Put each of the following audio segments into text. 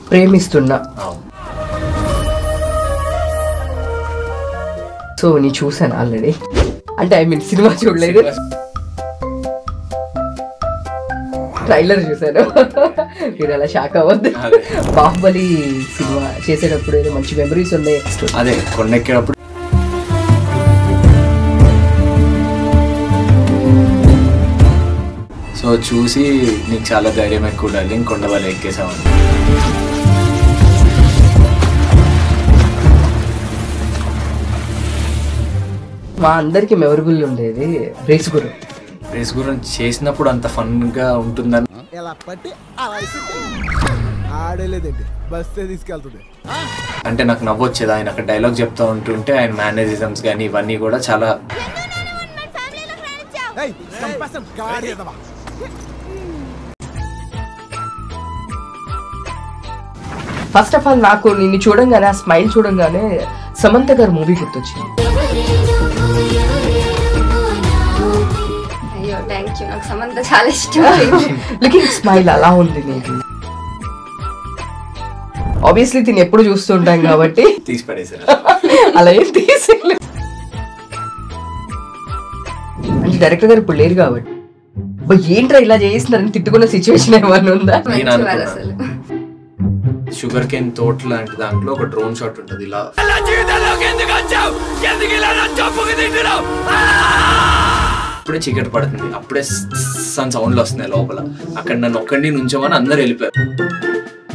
ప్రేమిస్తున్నా. సో నీ చూసాను ఆల్రెడీ, అంటే ఐ మీన్ సినిమా చూడలేదు, ట్రైలర్ చూసాను. మీరు అలా షాక్ అవ్వద్దు. బాహుబలి సినిమా చేసేటప్పుడు ఏదో మంచి మెమరీస్ ఉన్నాయి. అదే కొండెక్కేటప్పుడు సో చూసి నీకు చాలా ధైర్యం ఎక్కువ ఉండాలి, కొండ వాళ్ళు ఎక్కేసామని. మా అందరికి మెమరబుల్ ఉండేది రేస్ గురించి చేసినప్పుడు అంత ఫన్ గా ఉంటుందని అంటే నాకు నవ్వొచ్చేది. ఆయన అక్కడ డైలాగ్ చెప్తా ఉంటుంటే ఆయన మేనేజిజమ్స్ కానీ ఇవన్నీ కూడా చాలా ఫస్ట్ ఆఫ్ ఆల్ నాకు నిన్ను చూడంగానే, ఆ స్మైల్ చూడంగానే సమంత గారు మూవీ గుర్తొచ్చింది. అయ్యో థ్యాంక్ యూ, నాకు సమంత చాలా ఇష్టం. లుకింగ్ స్మైల్ అలా ఉంది నీకు. ఆబ్వియస్లీ తిని ఎప్పుడు చూస్తుంటాం కాబట్టి తీసి పడేసారు. అలా ఏం తీసేయలేదు. అంటే డైరెక్టర్ గారు ఇప్పుడు లేరు కాబట్టి ఏంట్రా ఇలా చేస్తున్నారని తిట్టుకున్న సిచ్యువేషన్ ఏమన్నా ఉందా? షుగర్ కేన్ తోట లాంటి దాంట్లో ఒక డ్రోన్ షాట్ ఉంటుంది. ఇలా అప్పుడే చీకటి పడుతుంది, అప్పుడే సౌండ్లు వస్తున్నాయి లోపల. అక్కడ నన్ను ఒక్కడిని నుంచోమని అందరు వెళ్ళిపోయారు,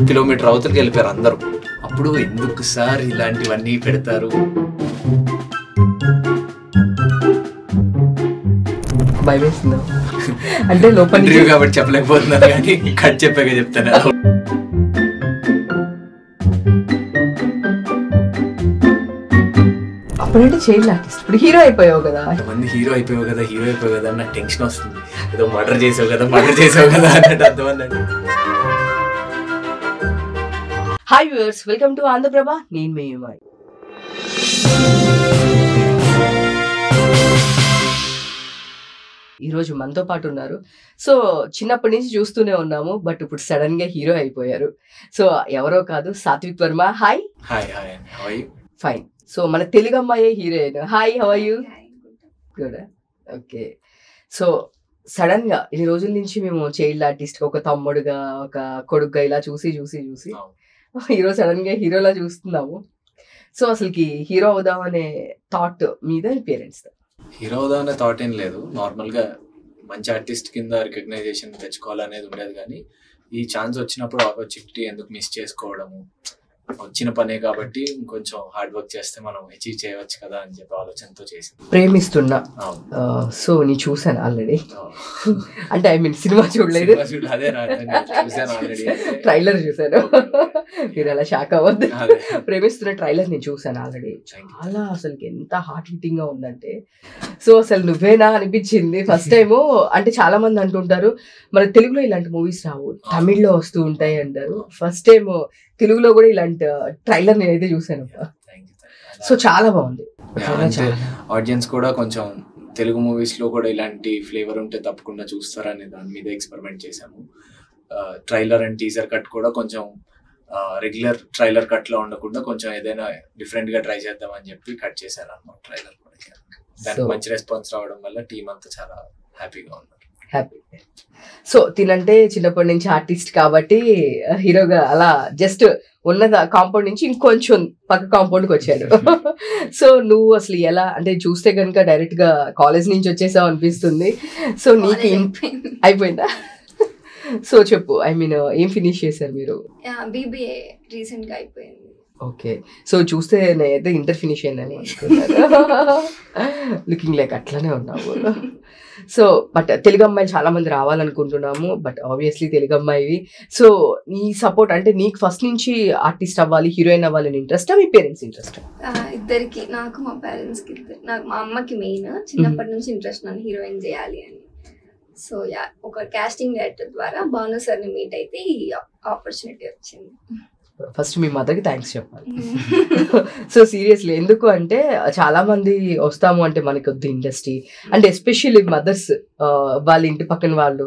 కిలోమీటర్ అవతలకి వెళ్ళిపోయారు అందరూ. అప్పుడు ఎందుకు సార్ ఇలాంటివన్నీ పెడతారు? భయం వేస్తుందా? అంటే లోపల కాబట్టి చెప్పలేకపోతున్నారు, కానీ కట్ చెప్పాక చెప్తాను. అప్పుడంటే చైల్డ్ ఆర్టిస్ట్, ఇప్పుడు హీరో అయిపోయావు కదా. మంది హీరో అయిపోయావు కదా నాకు టెన్షన్ వస్తుంది. ఏదో మర్డర్ చేసావు కదా అన్నట్టు అర్థమన్నట్టు. Hi viewers, welcome to Andhra Prabha. నేను మీ యుమాయి. ఈరోజు మనతో పాటు ఉన్నారు. సో చిన్నప్పటి నుంచి చూస్తూనే ఉన్నాము, బట్ ఇప్పుడు సడన్ గా హీరో అయిపోయారు. సో ఎవరో కాదు, Satvik Varma. Hi. Fine. So మన తెలుగు అమ్మాయే heroine. Hi, how are you? Good. Okay. So sudden గా ఇన్ని రోజుల నుంచి మేము చైల్డ్ ఆర్టిస్ట్, ఒక తమ్ముడుగా, ఒక కొడుకుగా ఇలా చూసి ఈరోజు సడన్ గా హీరోలా చూస్తున్నాము. సో అసలుకి హీరో అవుదాం అనే థాట్ మీద పేరెంట్స్? హీరో అవుదాం అనే థాట్ ఏం లేదు, నార్మల్ గా మంచి ఆర్టిస్ట్ కింద రికగ్నైజేషన్ తెచ్చుకోవాలనేది ఉండేది. కానీ ఈ ఛాన్స్ వచ్చినప్పుడు ఆపర్చునిటీ ఎందుకు మిస్ చేసుకోవడము, వచ్చిన పనే కాబట్టి ఇంకొంచెం హార్డ్ వర్క్ చేస్తే మనం అచీవ్ చేయవచ్చు కదా అని చెప్పి ఆలోచనతో చేసింది. ప్రేమిస్తున్నా. సో నీ చూసాను ఆల్రెడీ, అంటే ఐ మీన్ సినిమా చూడలేదు, ట్రైలర్ చూసాను. మీరు అలా షాక్ అవ్వద్దు. ప్రేమిస్తున్న ట్రైలర్ నేను చూసాను ఆల్రెడీ. చాలా అసలు ఎంత హార్ట్ హిట్టింగ్ గా ఉందంటే, సో అసలు నువ్వేనా అనిపించింది ఫస్ట్ టైము. అంటే చాలా మంది అంటుంటారు మన తెలుగులో ఇలాంటి మూవీస్ రావు, తమిళ్లో వస్తూ ఉంటాయి అంటారు. ఫస్ట్ టైం తెలుగులో కూడా ఇలాంటి ట్రైలర్ నేనైతే చూసాను. సో చాలా బాగుంది. ఆడియన్స్ కూడా కొంచెం తెలుగు మూవీస్ లో కూడా ఇలాంటి ఫ్లేవర్ ఉంటే తప్పకుండా చూస్తారని దాని మీద ఎక్స్పెరిమెంట్ చేశాము. ట్రైలర్ అండ్ టీజర్ కట్ కూడా కొంచెం రెగ్యులర్ ట్రైలర్ కట్ లో ఉండకుండా కొంచెం ఏదైనా డిఫరెంట్ గా ట్రై చేద్దాం అని చెప్పి కట్ చేశాను అన్నమాట ట్రైలర్ కూడా. దానికి మంచి రెస్పాన్స్ రావడం వల్ల టీం అంతా చాలా హ్యాపీగా ఉన్నారు. సో తినంటే చిన్నప్పటి నుంచి ఆర్టిస్ట్ కాబట్టి హీరోగా అలా జస్ట్ ఉన్న కాంపౌండ్ నుంచి ఇంకొంచెం పక్క కాంపౌండ్కి వచ్చాడు. సో నువ్వు అసలు ఎలా, అంటే చూస్తే కనుక డైరెక్ట్ గా కాలేజ్ నుంచి వచ్చేసావు అనిపిస్తుంది. సో నీకు అయిపోయిందా? సో చెప్పు, ఐ మీన్ ఏం ఫినిష్ చేశారు మీరు? BBA రీసెంట్ గా అయిపోయింది. ఓకే. సో చూస్తే నేనైతే ఇంటర్ ఫినిష్ అయిందని అనుకున్నాను. లుకింగ్ లైక్ అట్లానే ఉన్నావు. సో బట్ తెలుగు అమ్మాయిలు చాలా మంది రావాలనుకుంటున్నాము, బట్ ఆబ్వియస్లీ తెలుగు అమ్మాయివి. సో నీ సపోర్ట్, అంటే నీకు ఫస్ట్ నుంచి ఆర్టిస్ట్ అవ్వాలి, హీరోయిన్ అవ్వాలని ఇంట్రెస్టా, మీ పేరెంట్స్ ఇంట్రెస్ట్? ఇద్దరికి, నాకు మా పేరెంట్స్ కి. నాకు మా అమ్మకి మెయిన్ చిన్నప్పటి నుంచి ఇంట్రెస్ట్ నన్ను హీరోయిన్ చేయాలి అని. సో ఒక కాస్టింగ్ డైరెక్టర్ ద్వారా భాను సార్ని మీట్ అయితే ఈ ఆపర్చునిటీ వచ్చింది. ఫస్ట్ మీ మదర్కి థ్యాంక్స్ చెప్పాలి. సో సీరియస్లీ, ఎందుకు అంటే చాలా మంది వస్తాము అంటే మనకి వద్దు ఇండస్ట్రీ, అంటే ఎస్పెషల్లీ మదర్స్ వాళ్ళ ఇంటి పక్కన వాళ్ళు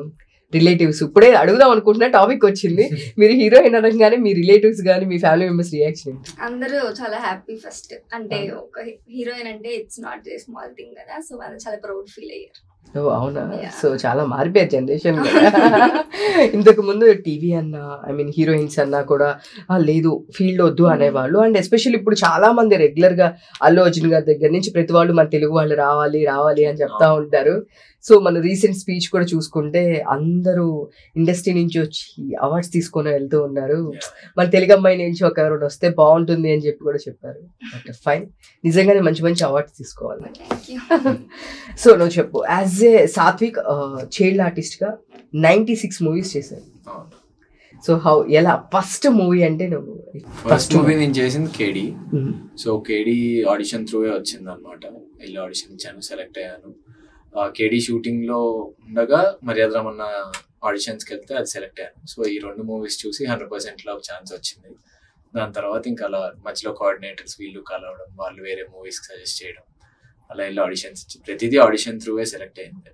రిలేటివ్స్ ఇప్పుడే అడుగుదాం అనుకుంటున్నా, టాపిక్ వచ్చింది. మీరు హీరోయిన్ అనగానే మీ రిలేటివ్స్ కానీ మీ ఫ్యామిలీ మెంబర్స్ రియాక్షన్? అందరూ చాలా హ్యాపీ ఫస్ట్. అంటే ఒక హీరోయిన్ అంటే it's not a small thing కదా, సో వాళ్ళు చాలా ప్రౌడ్ ఫీల్ అయ్యారు. ఓ అవునా? సో చాలా మారిపోయారు జనరేషన్. ఇంతకు ముందు టీవీ అన్నా, ఐ మీన్ హీరోయిన్స్ అన్నా కూడా లేదు ఫీల్డ్ వద్దు అనేవాళ్ళు. అండ్ ఎస్పెషల్లీ ఇప్పుడు చాలా మంది రెగ్యులర్ గా అల్లు అర్జున్ గారి దగ్గర నుంచి ప్రతి వాళ్ళు మన తెలుగు వాళ్ళు రావాలి రావాలి అని చెప్తా ఉంటారు. సో మన రీసెంట్ స్పీచ్ కూడా చూసుకుంటే అందరూ ఇండస్ట్రీ నుంచి వచ్చి అవార్డ్స్ తీసుకొని వెళ్తూ ఉన్నారు. మన తెలుగు అమ్మాయి నుంచి ఒక ఎవరు వస్తే బాగుంటుంది అని చెప్పి కూడా చెప్పారు. బట్ ఫైన్, నిజంగానే మంచి మంచి అవార్డ్స్ తీసుకోవాలి. సో నువ్వు చెప్పు, as a Satvik child artist గా 96 మూవీస్ చేశారు. సో ఎలా ఫస్ట్ మూవీ అంటే నువ్వు? ఫస్ట్ మూవీ నేను చేసింది కేడీ. సో కేడీ ఆడిషన్ త్రూవే వచ్చింది అనమాట. వెళ్ళి ఆడిషన్ ఇచ్చాను, సెలెక్ట్ అయ్యాను. కేడీ షూటింగ్ లో ఉండగా మర్యాద రమణ ఆడిషన్స్కి వెళ్తే అది సెలెక్ట్ అయ్యాను. సో ఈ 2 మూవీస్ చూసి 100% లో ఛాన్స్ వచ్చింది. దాని తర్వాత ఇంకా అలా మధ్యలో కోఆర్డినేటర్స్ వీళ్ళు కలవడం, వాళ్ళు వేరే మూవీస్కి సజెస్ట్ చేయడం, అలా వెళ్ళి ఆడిషన్స్ ఇచ్చి ప్రతిదీ ఆడిషన్ త్రూవే సెలెక్ట్ అయింది.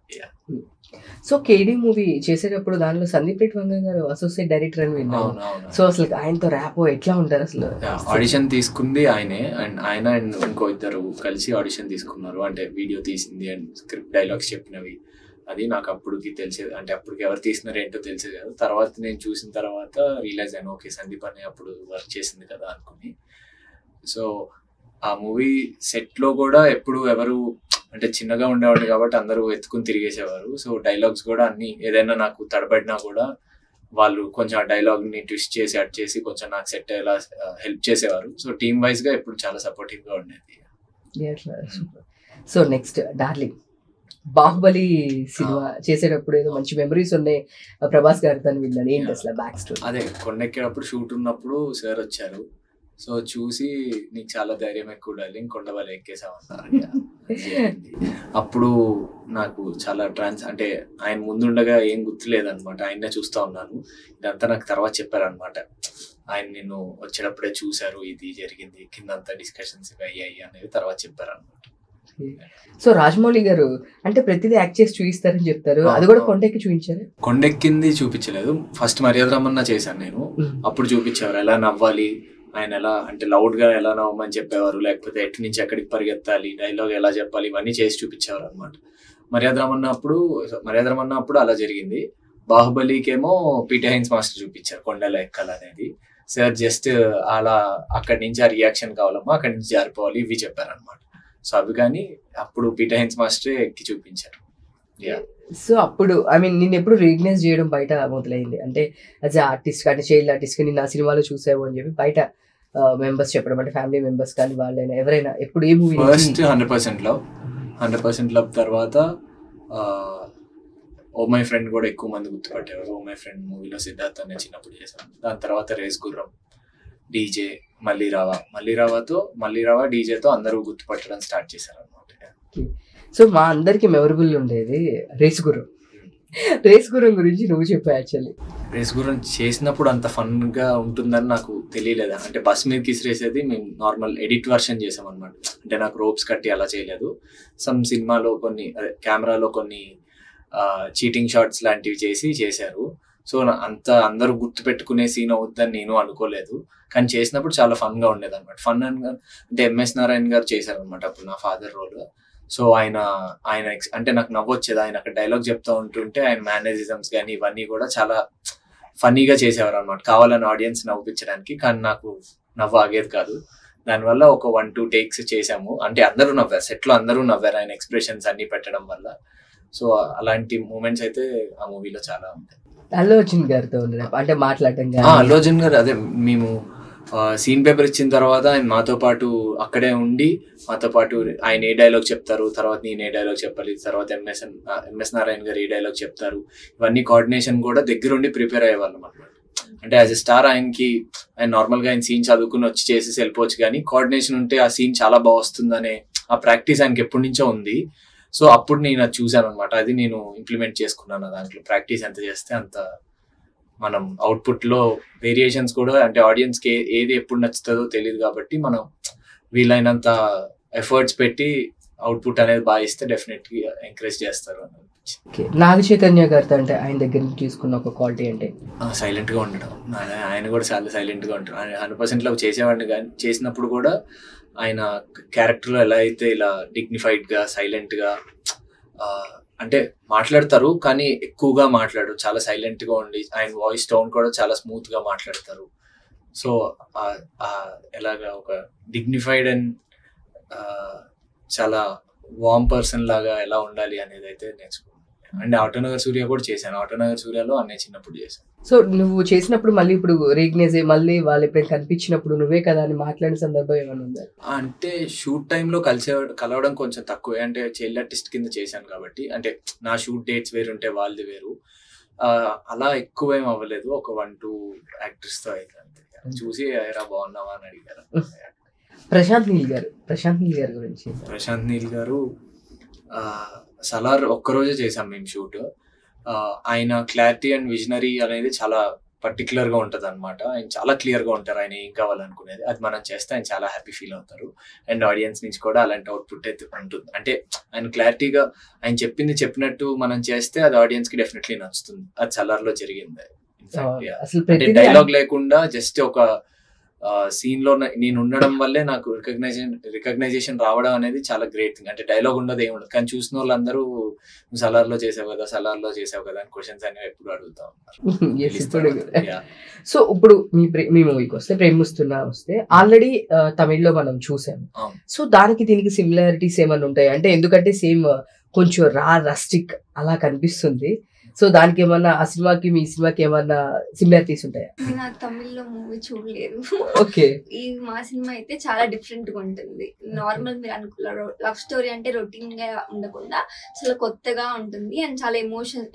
సో కేడీ మూవీ చేసేటప్పుడు దానిలో సందీప్ రెడ్డి వంగ గారు అసోసియేట్ డైరెక్టర్ అని విన్నాను. సో అసలు ఆయనతో ర్యాపో ఎట్లా ఉంటారు అసలు? ఆడిషన్ తీసుకుంది ఆయనే, అండ్ ఆయన అండ్ ఇంకో ఇద్దరు కలిసి ఆడిషన్ తీసుకున్నారు. అంటే వీడియో తీసింది అండ్ స్క్రిప్ట్ డైలాగ్స్ చెప్పినవి అది నాకు అప్పటికి తెలిసేది. అంటే అప్పటికి ఎవరు తీసినారు ఏంటో తెలిసేది కాదు. తర్వాత నేను చూసిన తర్వాత రియలైజ్ అయ్యాను, ఓకే సందీప్ అనే అప్పుడు వర్క్ చేసింది కదా అనుకుని. సో ఆ మూవీ సెట్ లో కూడా ఎప్పుడు ఎవరు అంటే చిన్నగా ఉండేవాడు కాబట్టి అందరూ ఎత్తుకుని తిరిగేసేవారు. సో డైలాగ్స్ కూడా అన్ని ఏదైనా నాకు తడబడినా కూడా వాళ్ళు కొంచెం ఆ డైలాగ్ ని ట్విస్ట్ చేసి అడ్ చేసి కొంచెం నాకు సెట్ అయ్యేలా హెల్ప్ చేసేవారు. సో టీమ్ వైజ్ గా ఎప్పుడు చాలా సపోర్టివ్ గా ఉండేది. So next darling, Baahubali cinema చేసేటప్పుడు ఏదో మంచి మెమరీస్ ఉన్నాయి ప్రభాస్ గారితో విన్నాను. ఏంటి అసలు బ్యాక్ స్టోరీ? అదే కొండెక్కేటప్పుడు షూట్ ఉన్నప్పుడు సార్ వచ్చారు. సో చూసి నీకు చాలా ధైర్యం ఎక్కువ డార్లింగ్, కొండవల్లి ఎక్కేసామన్నారు. అప్పుడు నాకు చాలా అంటే ఆయన ముందుండగా ఏం గుర్తులేదనమాట. ఆయన్నే చూస్తూ ఉన్నాను. ఇదంతా నాకు తర్వాత చెప్పారనమాట. ఆయన నిన్ను వచ్చేటప్పుడే చూశారు, ఇది జరిగింది, కిందంతా డిస్కషన్స్ ఇవి అయ్యాయి అనేవి తర్వాత చెప్పారనమాట. సో రాజమౌళి గారు అంటే ప్రతిదీ యాక్ట్ చేసి చూపిస్తారని చెప్తారు, అది కూడా కొండెక్కి చూపించారు? కొండెక్కింది చూపించలేదు. ఫస్ట్ మర్యాద రమణ చేశాను నేను, అప్పుడు చూపించేవారు ఎలా నవ్వాలి, ఆయన ఎలా అంటే లౌడ్ గా ఎలా నవ్వమని చెప్పేవారు, లేకపోతే ఎటు నుంచి ఎక్కడికి పరిగెత్తాలి, డైలాగ్ ఎలా చెప్పాలి, ఇవన్నీ చేసి చూపించేవారు అనమాట. మర్యాద రమణ అప్పుడు అలా జరిగింది. బాహుబలికేమో పీటర్ హైన్స్ మాస్టర్ చూపించారు కొండలో ఎక్కాలనేది. సార్ జస్ట్ అలా అక్కడి నుంచి ఆ రియాక్షన్ కావాలమ్మా, అక్కడి నుంచి జారిపోవాలి, ఇవి చెప్పారనమాట. సో అవి కానీ అప్పుడు పీటర్ హైన్స్ మాస్టరే ఎక్కి చూపించారు. సో అప్పుడు ఐ మీన్ నేను ఎప్పుడు రికగ్నైజ్ చేయడం బయట మొదలైంది, అంటే యాజ్ ఆర్టిస్ట్ కానీ చైల్డ్ ఆర్టిస్ట్ కానీ నా సినిమాలో చూసావు అని చెప్పి బయట మెంబర్స్ చెప్పడం, అంటే ఫ్యామిలీ మెంబర్స్ కానీ వాళ్ళైనా ఎవరైనా ఎప్పుడు ఏ మూవీ? ఫస్ట్ 100% లవ్ తర్వాత ఓ మై ఫ్రెండ్ కూడా ఎక్కువ మంది గుర్తుపట్టేవారు. ఓ మై ఫ్రెండ్ మూవీలో సిద్ధార్థ్ అనే చిన్నప్పుడు చేశాను. దాని తర్వాత రేస్ గుర్రం, డీజే, మల్లీరావా డీజేతో అందరూ గుర్తుపట్టడం స్టార్ట్ చేశారు అనమాట. సో మా అందరికి మెమరబుల్ ఉండేది రేస్ గుర్రం గురించి నువ్వు చెప్పా. యాక్చువల్లీ రేస్ గుర్రం చేసినప్పుడు అంత ఫన్ గా ఉంటుందని నాకు తెలియలేదు. అంటే బస్ మీద కిసిరేసేది మేము నార్మల్ ఎడిట్ వర్షన్ చేసాం అనమాట. అంటే నాకు రోప్స్ కట్టి అలా చేయలేదు. సమ్ సినిమాలో కొన్ని కెమెరాలో కొన్ని చీటింగ్ షాట్స్ లాంటివి చేశారు. సో అంత అందరూ గుర్తు పెట్టుకునే సీన్ అవుద్దని నేను అనుకోలేదు, కానీ చేసినప్పుడు చాలా ఫన్ గా ఉండేది అనమాట. ఫన్ అంటే ఎంఎస్ నారాయణ గారు చేశారు అనమాట అప్పుడు నా ఫాదర్ రోల్. సో ఆయన అంటే నాకు నవ్వు వచ్చేది. ఆయన అక్కడ డైలాగ్ చెప్తూ ఉంటుంటే ఆయన మేనరిజమ్స్ కానీ ఇవన్నీ కూడా చాలా ఫన్నీగా చేసేవారు అనమాట, కావాలని ఆడియన్స్ నవ్వించడానికి. కానీ నాకు నవ్వు ఆగేది కాదు. దానివల్ల ఒక 1-2 టేక్స్ చేసాము. అంటే అందరూ నవ్వారు, సెట్ లో అందరూ నవ్వారు ఆయన ఎక్స్ప్రెషన్స్ అన్ని పెట్టడం వల్ల. సో అలాంటి మూమెంట్స్ అయితే ఆ మూవీలో చాలా ఉంటాయి. అల్లు అర్జున్ గారితో అంటే మాట్లాడటం, అల్లు అర్జున్ గారు అదే మేము సీన్ పేపర్ ఇచ్చిన తర్వాత ఆయన మాతో పాటు అక్కడే ఉండి మాతో పాటు ఆయన ఏ డైలాగ్ చెప్తారు, తర్వాత నేను ఏ డైలాగ్ చెప్పాలి, తర్వాత ఎంఎస్ నారాయణ గారు ఏ డైలాగ్ చెప్తారు, ఇవన్నీ కోఆర్డినేషన్ కూడా దగ్గరుండి ప్రిపేర్ అయ్యేవాళ్ళం అనమాట. అంటే యాజ్ ఎ స్టార్ ఆయన నార్మల్ గా ఆయన సీన్ చదువుకుని వచ్చి చేసేసి వెళ్ళిపోవచ్చు, కానీ కోఆర్డినేషన్ ఉంటే ఆ సీన్ చాలా బాగా వస్తుందనే ఆ ప్రాక్టీస్ ఆయనకి ఎప్పటి నుంచో ఉంది. సో అప్పుడు నేను అది చూసాను అనమాట. అది నేను ఇంప్లిమెంట్ చేసుకున్నాను. దాంట్లో ప్రాక్టీస్ ఎంత చేస్తే అంత మనం అవుట్పుట్ లో వేరియేషన్స్ కూడా, అంటే ఆడియన్స్ కి ఏది ఎప్పుడు నచ్చుతుందో తెలియదు కాబట్టి మనం వీలైనంత ఎఫర్ట్స్ పెట్టి అవుట్పుట్ అనేది బాగా ఇస్తే డెఫినెట్లీ ఎంకరేజ్ చేస్తారు అని. అనిపించింది. నాగ చైతన్య గారితో అంటే ఆయన దగ్గర నుంచి తీసుకున్న ఒక క్వాలిటీ అంటే సైలెంట్గా ఉండడం. ఆయన కూడా చాలా సైలెంట్గా ఉంటారు. ఆయన 100% లవ్ చేసేవాడిని, కానీ చేసినప్పుడు కూడా ఆయన క్యారెక్టర్లో ఎలా అయితే ఇలా డిగ్నిఫైడ్గా సైలెంట్గా అంటే మాట్లాడతారు, కానీ ఎక్కువగా మాట్లాడు, చాలా సైలెంట్గా ఉండి ఆయన వాయిస్ టోన్ కూడా చాలా స్మూత్గా మాట్లాడతారు. సో ఎలాగా ఒక డిగ్నిఫైడ్ అండ్ చాలా వార్మ్ పర్సన్ లాగా ఎలా ఉండాలి అనేది అయితే నేర్చుకున్నాను. అండ్ ఆటోనగర్ సూర్య కూడా చేశాను. ఆటోనగర్ సూర్యలో అన్నయ్య చిన్నప్పుడు చేశాను. సో నువ్వు చేసినప్పుడు మళ్ళీ ఇప్పుడు రీగ్నైజ్ మళ్ళీ వాళ్ళు ఎప్పుడైనా కనిపించినప్పుడు నువ్వే కదా అని మాట్లాడిన సందర్భం ఏమైనా ఉందా? అంటే షూట్ టైంలో కలవడం కొంచెం తక్కువే, అంటే చైల్డ్ ఆర్టిస్ట్ కింద చేశాను కాబట్టి, అంటే నా షూట్ డేట్స్ వేరు ఉంటే వాళ్ళది వేరు, అలా ఎక్కువ ఏం అవ్వలేదు. ఒక 1-2 యాక్టర్స్తో అయితే అంతే. చూసి ఎరా బాగున్నావా అని అడిగారు. ప్రశాంత్ నీల్ గారి గురించి. ప్రశాంత్ నీల్ గారు సలార్ ఒక్కరోజే చేసాం మేము షూట్. ఆయన క్లారిటీ అండ్ విజనరీ అనేది చాలా పర్టికులర్గా ఉంటుంది అనమాట. ఆయన చాలా క్లియర్గా ఉంటారు ఆయన ఏం కావాలనుకునేది. అది మనం చేస్తే ఆయన చాలా హ్యాపీ ఫీల్ అవుతారు. అండ్ ఆడియన్స్ నుంచి కూడా అలాంటి అవుట్పుట్ అయితే ఉంటుంది. అంటే ఆయన క్లారిటీగా ఆయన చెప్పింది చెప్పినట్టు మనం చేస్తే అది ఆడియన్స్కి డెఫినెట్లీ నచ్చుతుంది. అది సలార్లో జరిగింది. అంటే డైలాగ్ లేకుండా జస్ట్ ఒక సీన్ లో నేను ఉండడం వల్లే నాకు రికగ్నైజేషన్ రావడం అనేది చాలా గ్రేట్ థింగ్. అంటే డైలాగ్ ఉండదు, ఏముండదు, కానీ చూసిన వాళ్ళందరూ నువ్వు సలార్లో చేసావు కదా అని క్వశ్చన్స్ అనేవి ఎప్పుడు అడుగుతా ఉన్నారు. సో ఇప్పుడు మీ మూవీకి వస్తే ప్రేమిస్తున్నా వస్తే ఆల్రెడీ తమిళ్లో మనం చూసాము. సో దానికి దీనికి సిమిలారిటీస్ ఏమైనా ఉంటాయి అంటే, ఎందుకంటే సేమ్ కొంచెం రస్టిక్ అలా కనిపిస్తుంది. సో దానికి ఏమన్నా ఆ సినిమాకి మీ సినిమాకి ఏమన్నా సిమిలారిటీస్ ఉంటాయా? నేను తమిళ్లో మూవీ చూడలేదు. ఓకే. ఈ మా సినిమా అయితే చాలా డిఫరెంట్ గా ఉంటుంది. నార్మల్ మీరు అనుకున్నారు లవ్ స్టోరీ అంటే రొటీన్ గా ఉండకుండా చాలా కొత్తగా ఉంటుంది అండ్ చాలా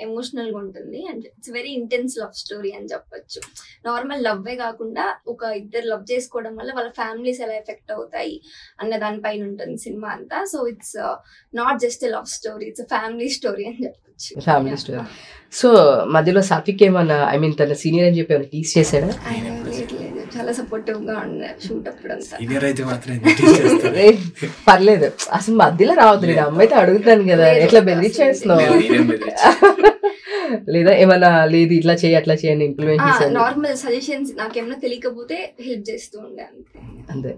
ఎమోషనల్ గా ఉంటుంది and it's very intense love story అని చెప్పొచ్చు. నార్మల్ లవ్వే కాకుండా ఒక ఇద్దరు లవ్ చేసుకోవడం వల్ల వాళ్ళ ఫ్యామిలీస్ ఎలా ఎఫెక్ట్ అవుతాయి అన్న దానిపైన ఉంటుంది సినిమా అంతా. So it's not just a love story, it's family story అని చెప్పొచ్చు. Family story. సో మధ్యలో సాత్విక్ ఏమన్నా తన సీనియర్ అని చెప్పి టీస్ చేశాడా? చాలా సపోర్టివ్ గా ఉన్నారు షూట్ అప్పుడు. పర్లేదు, అసలు మధ్యలో రావద్దు. అమ్మాయితో అడుగుతాను కదా, ఎట్లా బెదిరించేస్తున్నావు లేదా ఏమన్నా లేదు ఇట్లా చేయి అట్లా చేయని ఇంప్లిమెంట్ చేశాను? నార్మల్ సజెషన్స్ నాకేమన్నా తెలియకపోతే హెల్ప్ చేస్తూ ఉండే అంతే.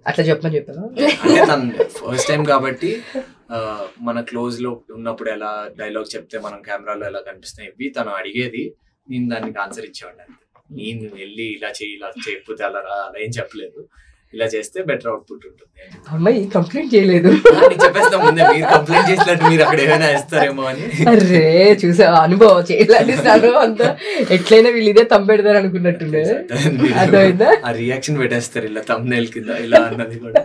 అట్లా చెప్పమని చెప్పాను. అంటే తను ఫస్ట్ టైం కాబట్టి మన క్లోజ్ లో ఉన్నప్పుడు ఎలా డైలాగ్ చెప్తే మనం కెమెరాలో ఎలా కనిపిస్తాయి ఇవి తను అడిగేది, నేను దానికి ఆన్సర్ ఇచ్చేవాడిని అంతే. నేను వెళ్ళి ఇలా చేయకపోతే అలా ఏం చెప్పలేదు, ఇలా చేస్తే బెటర్ అవుట్పుట్ ఉంటుంది. అమ్మాయి కంప్లైంట్ చేయలేదు చెప్పేస్తా ముందే, మీరు కంప్లైంట్ చేసినట్టు మీరు అక్కడ ఏమైనా వేస్తారేమో అని. అరే చూసా అనుభవం చేయలేదు అంతా, ఎట్లయినా వీళ్ళు ఇదే తంపెడతారు అనుకున్నట్టుండే. అర్థమైందా? ఆ రియాక్షన్ పెట్టేస్తారు ఇలా తమ్నైల్ కింద ఇలా అన్నది కూడా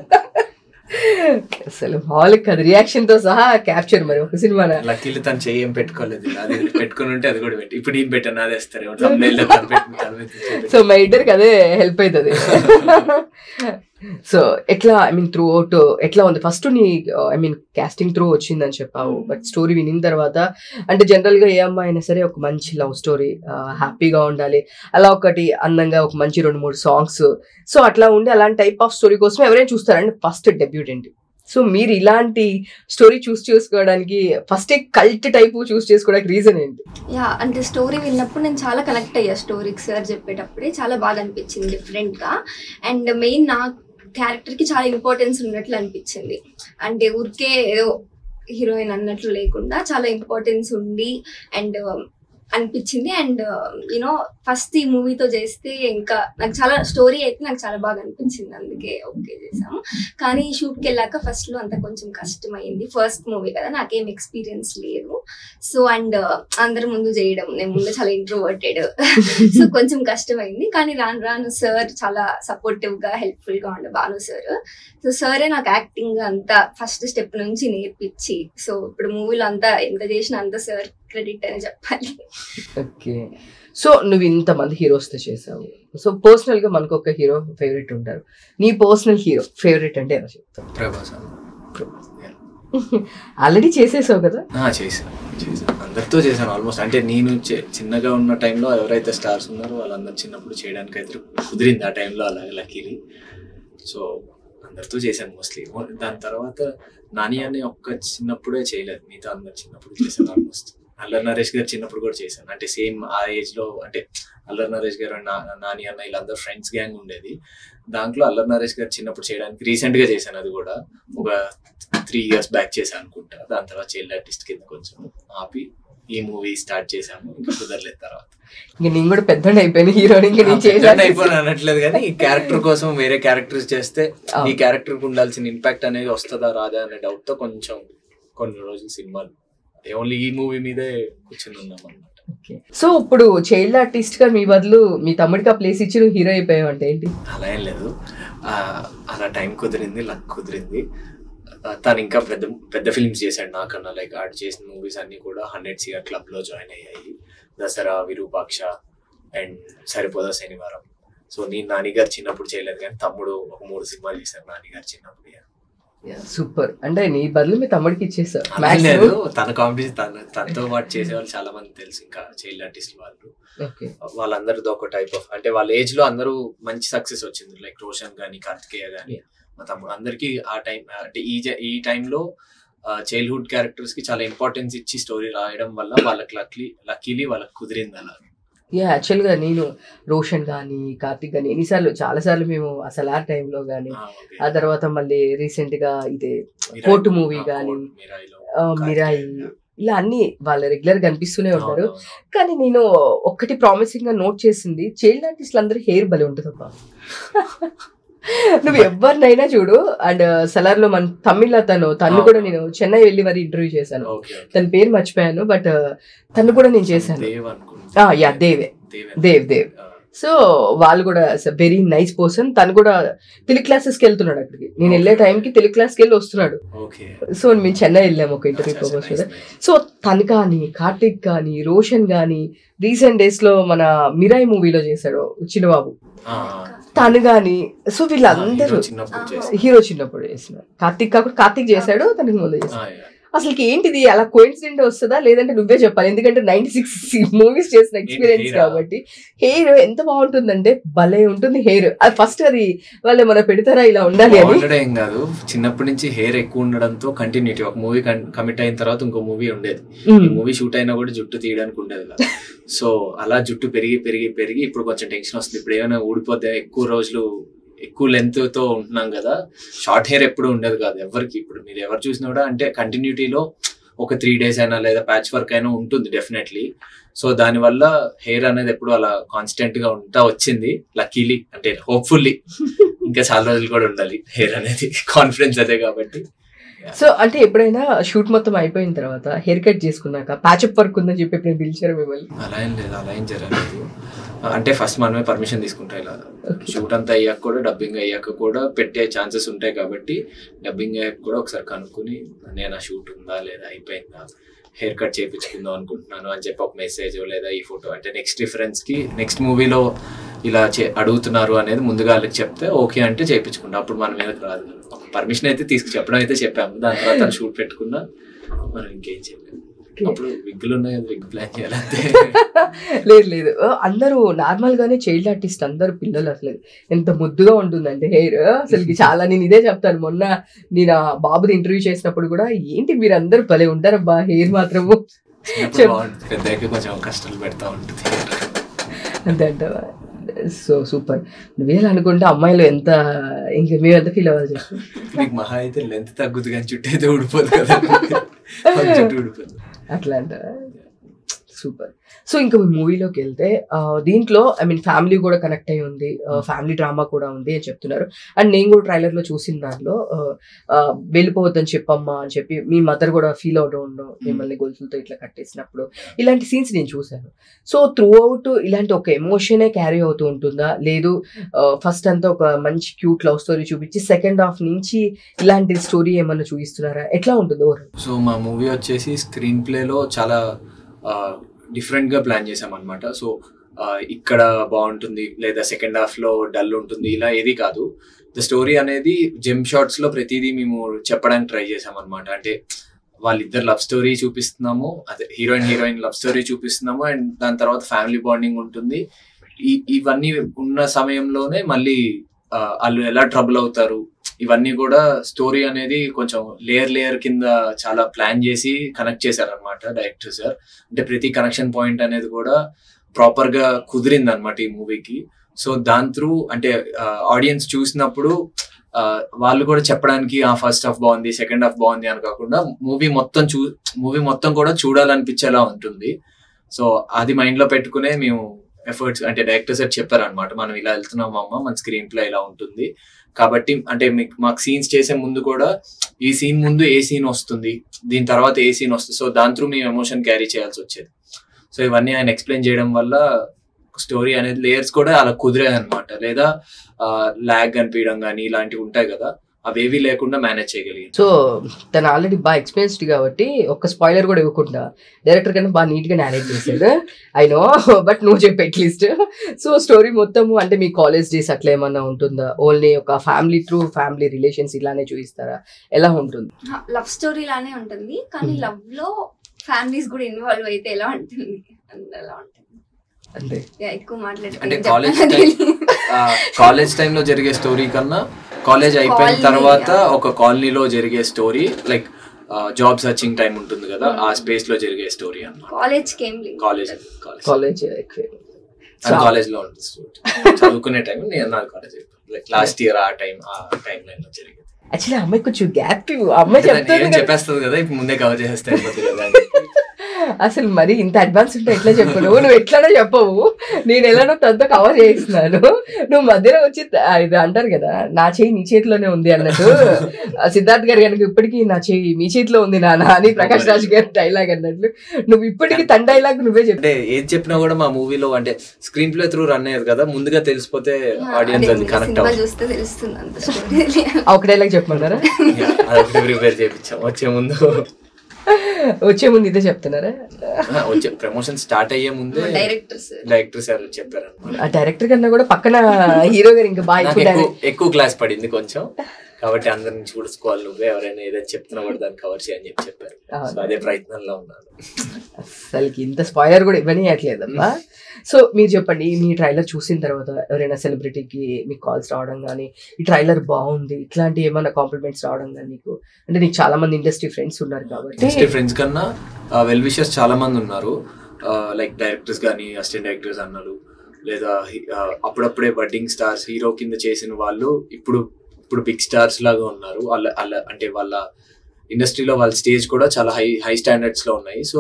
అసలు హాలిక్ అది రియాక్షన్ తో సహా క్యాప్చర్. మరి ఒక సినిమా లక్కీలు తను చేయం పెట్టుకోలేదు, అది పెట్టుకుని ఉంటే అది కూడా పెట్టి ఇప్పుడు నేను పెట్టాను అది వేస్తారు. సో మా ఇద్దరికి అదే హెల్ప్ అవుతుంది. సో ఎట్లా త్రూ అవుట్ ఎట్లా ఉంది? ఫస్ట్ నీ కాస్టింగ్ త్రూ వచ్చిందని చెప్పావు, బట్ స్టోరీ వినిన తర్వాత అంటే జనరల్ గా ఏ అమ్మాయి అయినా సరే ఒక మంచి లవ్ స్టోరీ, హ్యాపీగా ఉండాలి, అలా ఒకటి అందంగా ఒక మంచి 2-3 సాంగ్స్, సో అట్లా ఉండి అలాంటి టైప్ ఆఫ్ స్టోరీ కోసం ఎవరైనా చూస్తారండి ఫస్ట్ డెబ్యూటెంట్. సో మీరు ఇలాంటి స్టోరీ చూస్ చేసుకోవడానికి ఫస్ట్ కల్ట్ టైప్ చూస్ చేసుకోవడానికి రీజన్ ఏంటి? అంటే స్టోరీ విన్నప్పుడు నేను చాలా కనెక్ట్ అయ్యా స్టోరీకి. సార్ చెప్పేటప్పుడే చాలా బాగా అనిపించింది డిఫరెంట్ గా. అండ్ మెయిన్ నా క్యారెక్టర్ కి చాలా ఇంపార్టెన్స్ ఉన్నట్లు అనిపించింది. అంటే ఊరికే ఏదో హీరోయిన్ అన్నట్లు లేకుండా చాలా ఇంపార్టెన్స్ ఉండి అండ్ అనిపించింది. అండ్ యూనో ఫస్ట్ ఈ మూవీతో చేస్తే ఇంకా నాకు చాలా స్టోరీ అయితే నాకు చాలా బాగా అనిపించింది, అందుకే ఓకే చేసాము. కానీ షూట్కి వెళ్ళాక ఫస్ట్ లో అంత కొంచెం కష్టమైంది. ఫస్ట్ మూవీ కదా, నాకేం ఎక్స్పీరియన్స్ లేదు. సో అండ్ అందరి ముందు చేయడం, నేను ముందు చాలా ఇంట్రోవర్టెడ్, సో కొంచెం కష్టమైంది. కానీ రాను రాను సార్ చాలా సపోర్టివ్ గా హెల్ప్ఫుల్ గా ఉండే భాను సార్. సో సరే నాకు యాక్టింగ్ అంతా ఫస్ట్ స్టెప్ నుంచి నేర్పించి, సో ఇప్పుడు మూవీలో అంతా ఎంత చేసినా అంత సార్ క్రెడిట్ అని చెప్పాలి. ఓకే. సో నువ్వు ఇంతమంది హీరోస్తో చేసావు, సో పర్సనల్ గా మనకు ఒక హీరో ఫేవరెట్ ఉంటారు. నీ పర్సనల్ హీరో ఫేవరెట్ అంటే ఎవరు చెప్తావు? ప్రభాస్. ఆల్రెడీ చేసేసావు కదా? చేసాను, అందరితో చేశాను ఆల్మోస్ట్. అంటే నేను చిన్నగా ఉన్న టైంలో ఎవరైతే స్టార్స్ ఉన్నారో వాళ్ళందరూ చిన్నప్పుడు చేయడానికి అయితే కుదిరింది ఆ టైంలో, అలాగే లక్కీలీ. సో అందరితో చేశాను మోస్ట్లీ. దాని తర్వాత నాని అని ఒక్క చిన్నప్పుడే చేయలేదు, మిగతా అందరు చిన్నప్పుడు చేశాను ఆల్మోస్ట్. అల్లరి నరేష్ గారు చిన్నప్పుడు కూడా చేశాను, అంటే సేమ్ ఆ ఏజ్ లో. అంటే అల్లరి నరేష్ గారు నాని అన్న వీళ్ళందరూ ఫ్రెండ్స్ గ్యాంగ్ ఉండేది. దాంట్లో అల్లరి నరేష్ గారు చిన్నప్పుడు చేయడానికి రీసెంట్ గా చేశాను, అది కూడా ఒక 3 years బ్యాక్ చేశాను అనుకుంటా. దాని తర్వాత చైల్డ్ ఆర్టిస్ట్ కింద కొంచెం ఆపి ఈ మూవీ స్టార్ట్ చేశాము, ఇంకా కుదరలేదు తర్వాత. ఇంకా నేను కూడా పెద్ద అయిపోయాను హీరో, అయిపోయాను అనట్లేదు కానీ ఈ క్యారెక్టర్ కోసం వేరే క్యారెక్టర్స్ చేస్తే ఈ క్యారెక్టర్ కి ఉండాల్సిన ఇంపాక్ట్ అనేది వస్తుందా రాదా అనే డౌట్ తో కొంచెం కొన్ని రోజులు సినిమాలు ఓన్లీ ఈ మూవీ మీదే కూర్చొని ఉన్నాం అన్నమాట. సో ఇప్పుడు చైల్డ్ ఆర్టిస్ట్ గా మీ బదులు మీ తమ్ముడికి ఆ ప్లేస్ ఇచ్చి నువ్వు హీరో అయిపోయావు అంటే ఏంటి? అలా ఏం లేదు, అలా టైం కుదిరింది, లక్ కుదిరింది. తను ఇంకా పెద్ద పెద్ద ఫిల్మ్స్ చేశాడు నాకన్నా. లైక్ ఆడు చేసిన మూవీస్ అన్ని కూడా 100 CR క్లబ్ లో జాయిన్ అయ్యాయి. దసరా, విరూపాక్ష అండ్ సరిపోదా శనివారం. సో నేను నానిగారు చిన్నప్పుడు చేయలేదు కానీ తమ్ముడు ఒక 3 సినిమాలు చేశారు నానిగారు చిన్నప్పుడు. సూపర్. అంటే నీ బదులు మీ తమ్ముడికి ఇచ్చేసావు. తన కాంపిటీషన్ తనతో పాటు చేసేవాళ్ళు చాలా మంది తెలుసు, ఇంకా చైల్డ్ ఆర్టిస్ట్ వాళ్ళు. వాళ్ళందరితో ఒక టైప్ ఆఫ్, అంటే వాళ్ళ ఏజ్ లో అందరూ మంచి సక్సెస్ వచ్చింది. లైక్ రోషన్ గానీ, కార్తికేయ గానీ, మా తమ్ముడు అందరికి ఆ టైం, అంటే ఈ టైంలో చైల్డ్హుడ్ క్యారెక్టర్స్ కి చాలా ఇంపార్టెన్స్ ఇచ్చి స్టోరీ రాయడం వల్ల వాళ్ళకి లక్కీలీ వాళ్ళకి కుదిరింది అలా. యాక్చువల్గా నేను రోషన్ కానీ, కార్తిక్ కానీ ఎన్నిసార్లు, చాలా సార్లు మేము అసలు ఆ టైంలో కానీ, ఆ తర్వాత మళ్ళీ రీసెంట్ గా ఇదే కోర్టు మూవీ కానీ, మిరాయి, ఇలా అన్ని వాళ్ళు రెగ్యులర్ కనిపిస్తూనే ఉంటారు. కానీ నేను ఒక్కటి ప్రామిసింగ్ గా నోట్ చేసింది, చైల్డ్ ఆర్టిస్టులు అందరూ హెయిర్ భలే ఉంటుందబ్బా. నువ్వు ఎవరినైనా చూడు. అండ్ సలార్ లో మన తమిళ తను కూడా నేను చెన్నై వెళ్ళి మరి ఇంటర్వ్యూ చేశాను, తన పేరు మర్చిపోయాను, బట్ తను కూడా నేను చేశాను. దేవ్. సో వాళ్ళు కూడా వెరీ నైస్ పర్సన్. తను కూడా తెలుగు క్లాసెస్కి వెళ్తున్నాడు అక్కడికి. నేను వెళ్ళే టైంకి తెలుగు క్లాస్కి వెళ్ళి వస్తున్నాడు. సో మేము చెన్నై వెళ్ళాము ఒక ఇంటర్వ్యూ పర్పస్ మీద. సో తను కానీ, కార్తిక్ కానీ, రోషన్ కానీ, రీసెంట్ డేస్ లో మన మిరాయి మూవీలో చేశాడు చిన్నబాబు, తను గాని. సో వీళ్ళందరూ హీరో చిన్నప్పుడు చేసినారు. కార్తిక్ చేశాడు, తనకి ముందు చేశాడు. అసలు ఏంటిది అలా కోఇన్సిడెంట్ వస్తుందా లేదంటే నువ్వే చెప్పాలి? ఎందుకంటే 96 మూవీస్ చేసిన ఎక్స్పీరియన్స్ కాబట్టి. హెయిర్ ఎంత బాగుంటుందంటే భలే ఉంటుంది హెయిర్. అది ఫస్ట్ అది వాళ్ళు ఏమైనా పెడతారా ఇలా ఉండాలి అని? ఏం కాదు, చిన్నప్పటి నుంచి హెయిర్ ఎక్కువ ఉండడంతో కంటిన్యూటీ. ఒక మూవీ కమిట్ అయిన తర్వాత ఇంకో మూవీ ఉండేది, ఈ మూవీ షూట్ అయినా కూడా జుట్టు తీయడానికి ఉండేది కదా. సో అలా జుట్టు పెరిగి ఇప్పుడు కొంచెం టెన్షన్ వస్తుంది. ఇప్పుడు ఏమైనా ఊడిపోతే ఎక్కువ రోజులు ఎక్కువ లెంత్ తో ఉంటున్నాం కదా, షార్ట్ హెయిర్ ఎప్పుడు ఉండదు కాదు ఎవరికి. ఇప్పుడు మీరు ఎవరు చూసినా కూడా అంటే కంటిన్యూటీలో ఒక 3 days అయినా లేదా ప్యాచ్ వర్క్ అయినా ఉంటుంది డెఫినెట్లీ. సో దానివల్ల హెయిర్ అనేది ఎప్పుడు అలా కాన్స్టెంట్ గా ఉంటా వచ్చింది లక్కీలీ. అంటే హోప్ఫుల్లీ ఇంకా చాలా రోజులు కూడా ఉండాలి హెయిర్ అనేది, కాన్ఫిడెన్స్ అదే కాబట్టి. సో అంటే ఎప్పుడైనా షూట్ మొత్తం అయిపోయిన తర్వాత హెయిర్ కట్ చేసుకున్నాక ప్యాచప్ వర్క్ ఉందని చెప్పి ఎప్పుడైనా పిలిచారు మిమ్మల్ని? అలా ఏం లేదు, అలా ఏం జరగలేదు. అంటే ఫస్ట్ మనమే పర్మిషన్ తీసుకుంటాం. ఇలా షూట్ అంతా అయ్యాక కూడా, డబ్బింగ్ అయ్యాక కూడా పెట్టే ఛాన్సెస్ ఉంటాయి కాబట్టి డబ్బింగ్ అయ్యాక కూడా ఒకసారి కనుక్కుని నేను ఆ షూట్ ఉందా లేదా అయిపోయిందా, హెయిర్ కట్ చేయించుకుందాం అనుకుంటున్నాను అని చెప్పి ఒక మెసేజ్ లేదా ఈ ఫోటో, అంటే నెక్స్ట్ రిఫరెన్స్ కి నెక్స్ట్ మూవీలో ఇలా అడుగుతున్నారు అనేది ముందుగా వాళ్ళకి చెప్తే ఓకే అంటే చేయించుకుంటాం. అప్పుడు మన మీదకి రాదు. పర్మిషన్ అయితే చెప్పడం అయితే చెప్పాము. దాని తర్వాత షూట్ పెట్టుకున్నా మనం ఇంకేం చేయలేదు. అప్పుడు విగ్గులు ఉన్నాయి కదా, విగ్ ప్లాన్ చేయాలంటే లేదు. అందరూ నార్మల్ గానే చైల్డ్ ఆర్టిస్ట్ అందరూ పిల్లలు అసలు ఎంత ముద్దుగా ఉంటుందంటే హెయిర్ అసలు చాలా. నేను ఇదే చెప్తాను, మొన్న నేను ఆ బాబుది ఇంటర్వ్యూ చేసినప్పుడు కూడా ఏంటి మీరు అందరూ భలే ఉంటారబ్బా హెయిర్ మాత్రము. పెద్దకి కొంచెం కష్టాలు పెడతా ఉంటుంది అంతే అంటావా? So super. నువ్వేలా అనుకుంటే అమ్మాయిలు ఎంత ఇంకా మేము ఎంత ఫీల్ అవ్వాలి చెప్పు. మహా అయితే లెంత్ తగ్గుద్ది కానీ చుట్టూ అయితే ఊడిపోదు కదా, చుట్టూ ఊడిపోదు అట్లా అంటారా? సూపర్. సో ఇంకా మూవీలోకి వెళ్తే దీంట్లో ఐ మీన్ ఫ్యామిలీ కూడా కనెక్ట్ అయి ఉంది, ఫ్యామిలీ డ్రామా కూడా ఉంది అని చెప్తున్నారు. అండ్ నేను కూడా ట్రైలర్ లో చూసిన దాంట్లో వెళ్ళిపోవద్దని చెప్పమ్మా అని చెప్పి మీ మదర్ కూడా ఫీల్ అవుతూ ఉండవు మిమ్మల్ని గొలుసులతో ఇట్లా కట్టేసినప్పుడు. ఇలాంటి సీన్స్ నేను చూశాను. సో త్రూ అవుట్ ఇలాంటి ఒక ఎమోషనే క్యారీ అవుతూ ఉంటుందా, లేదు ఫస్ట్ అంతా ఒక మంచి క్యూట్ లవ్ స్టోరీ చూపించి సెకండ్ హాఫ్ నుంచి ఇలాంటి స్టోరీ ఏమన్నా చూపిస్తున్నారా, ఎట్లా ఉంటుంది? సో మా మూవీ వచ్చేసి స్క్రీన్ ప్లేలో చాలా డిఫరెంట్ గా ప్లాన్ చేసాం అనమాట. సో ఇక్కడ బాగుంటుంది లేదా సెకండ్ హాఫ్ లో డల్ ఉంటుంది ఇలా ఏది కాదు. ద స్టోరీ అనేది జెమ్ షాట్స్ లో ప్రతిదీ మేము చెప్పడానికి ట్రై చేసాం అనమాట. అంటే వాళ్ళిద్దరు లవ్ స్టోరీ చూపిస్తున్నాము, అదే హీరోయిన్ లవ్ స్టోరీ చూపిస్తున్నాము, అండ్ దాని తర్వాత ఫ్యామిలీ బాండింగ్ ఉంటుంది. ఇవన్నీ ఉన్న సమయంలోనే మళ్ళీ వాళ్ళు ఎలా ట్రబుల్ అవుతారు, ఇవన్నీ కూడా స్టోరీ అనేది కొంచెం లేయర్ కింద చాలా ప్లాన్ చేసి కనెక్ట్ చేశారనమాట డైరెక్టర్ సార్. అంటే ప్రతి కనెక్షన్ పాయింట్ అనేది కూడా ప్రాపర్ గా కుదిరింది అనమాట ఈ మూవీకి. సో దాని త్రూ అంటే ఆడియన్స్ చూసినప్పుడు వాళ్ళు కూడా చెప్పడానికి ఫస్ట్ హాఫ్ బాగుంది, సెకండ్ హాఫ్ బాగుంది అని కాకుండా మూవీ మొత్తం కూడా చూడాలనిపించేలా ఉంటుంది. సో అది మైండ్ లో పెట్టుకునే మేము ఎఫర్ట్స్ అంటే డైరెక్టర్ సార్ చెప్పారనమాట, మనం ఇలా వెళ్తున్నాం అమ్మ, మన స్క్రీన్ ప్లే ఇలా ఉంటుంది కాబట్టి అంటే మాకు సీన్స్ చేసే ముందు కూడా ఈ సీన్ ముందు ఏ సీన్ వస్తుంది, దీని తర్వాత ఏ సీన్ వస్తుంది, సో దాని త్రూ మేము ఎమోషన్ క్యారీ చేయాల్సి వచ్చేది. సో ఇవన్నీ ఆయన ఎక్స్ప్లెయిన్ చేయడం వల్ల స్టోరీ అనేది లేయర్స్ కూడా అలా కుదిరేది అనమాట. లేదా ల్యాగ్ అనిపించడం కానీ ఇలాంటివి ఉంటాయి కదా, అవేవి లేకుండా మేనేజ్ చేయగలిగాం. సో తను ఆల్రెడీ బాగా ఎక్స్పీరియన్స్డ్ కాబట్టి ఒక్క స్పాయిలర్ కూడా ఇవ్వకుండా డైరెక్టర్ కన్నా బాగా నీట్ గా నేరేట్ చేశాడు. ఐ నో, బట్ నువ్వు చెప్పు అట్లీస్ట్. సో స్టోరీ మొత్తము అంటే మీ కాలేజ్ డేస్ అట్లా ఏమన్నా ఉంటుందా, ఓన్లీ ఒక ఫ్యామిలీ రిలేషన్స్ ఇలానే చూపిస్తారా, ఎలా ఉంటుంది? లవ్ స్టోరీ లానే ఉంటుంది, కానీ లవ్ లో ఫ్యామిలీస్ కూడా ఇన్వాల్వ్ అయితే ఎలా ఉంటుంది అలా ఉంటుంది. అంటే ఎక్కువ అంటే కాలేజ్ టైంలో జరిగే స్టోరీ కన్నా కాలేజ్ అయిపోయిన తర్వాత ఒక కాలనీలో జరిగే story, like job searching time ఉంటుంది కదా, ఆ స్పేస్ లో జరిగే స్టోరీ అన్నమాట. కాలేజ్ లో ఉంటుంది చదువుకునే టైం, నేను నా కాలేజ్ లైక్ లాస్ట్ ఇయర్ ఆ టైం లైన్ లో జరిగేది. యాక్చువల్లీ అమ్మాయి కొంచెం గ్యాప్ అమ్మాయి చెప్పేస్తుంది కదా, ఇప్పుడు ముందే కవర్ చేసేస్తే అయిపోతుంది కదా. అసలు మరి ఇంత అడ్వాన్స్ ఉంటే ఎట్లా చెప్పు, నువ్వు ఎట్లానో చెప్పవు, నేను ఎలానో తనతో కవర్ చేయిస్తున్నాను, నువ్వు మధ్యలో వచ్చి ఇది అంటారు కదా నా చెయ్యి నీ చేతిలోనే ఉంది అన్నట్టు. సిద్ధార్థ్ గారు కనుక ఇప్పటికీ నా చెయ్యి మీ చేతిలో ఉంది నాన్న అని ప్రకాష్ రాజ్ గారి డైలాగ్ అన్నట్లు నువ్వు ఇప్పటికీ తన డైలాగ్ నువ్వే చెప్పే. ఏది చెప్పినా కూడా మా మూవీలో అంటే స్క్రీన్ ప్లే త్రూ రన్ అయ్యేది కదా, ముందుగా తెలిసిపోతే ఆడియన్స్ అది కనెక్ట్ అవుతుంది. ఒక డైలాగ్ చెప్పమన్నారా? ప్రిపేర్ చేయించాం వచ్చే ముందు ఇదే చెప్తున్నారా? వచ్చే ప్రమోషన్ స్టార్ట్ అయ్యే ముందే డైరెక్టర్ సార్ చెప్పారు. ఆ డైరెక్టర్ కన్నా కూడా పక్కన హీరో గారు ఇంకా బాగా ఎక్కువ క్లాస్ పడింది కొంచెం, కాబట్టి అందరిని చూసుకోవాలి, నువ్వే ఎవరైనా ఏదైనా చెప్తున్నా కూడా దాన్ని కవర్ చేయని చెప్పారు. సో అదే ప్రయత్నంలో ఉన్నాను. అసలుకి ఇంత స్పాయిలర్ కూడా ఇవ్వనియట్లేదమ్మా. సో మీరు చెప్పండి, మీ ట్రైలర్ చూసిన తర్వాత ఎవరైనా సెలబ్రిటీకి మీకు కాల్స్ రావడం కానీ, ఈ ట్రైలర్ బాగుంది ఇట్లాంటి ఏమైనా కాంప్లిమెంట్స్ రావడం కానీ నీకు? అంటే నీకు చాలా మంది ఇండస్ట్రీ ఫ్రెండ్స్ ఉన్నారు కాబట్టి. ఇండస్ట్రీ ఫ్రెండ్స్ కన్నా వెల్ విషర్స్ చాలా మంది ఉన్నారు, లైక్ డైరెక్టర్స్ కానీ, అసిస్టెంట్ డైరెక్టర్స్ అన్నారు, లేదా అప్పుడప్పుడే బడ్డింగ్ స్టార్స్ హీరో కింద చేసిన వాళ్ళు ఇప్పుడు బిగ్ స్టార్స్ లాగా ఉన్నారు. అంటే వాళ్ళ ఇండస్ట్రీలో వాళ్ళ స్టేజ్ కూడా చాలా హై స్టాండర్డ్స్ లో ఉన్నాయి. సో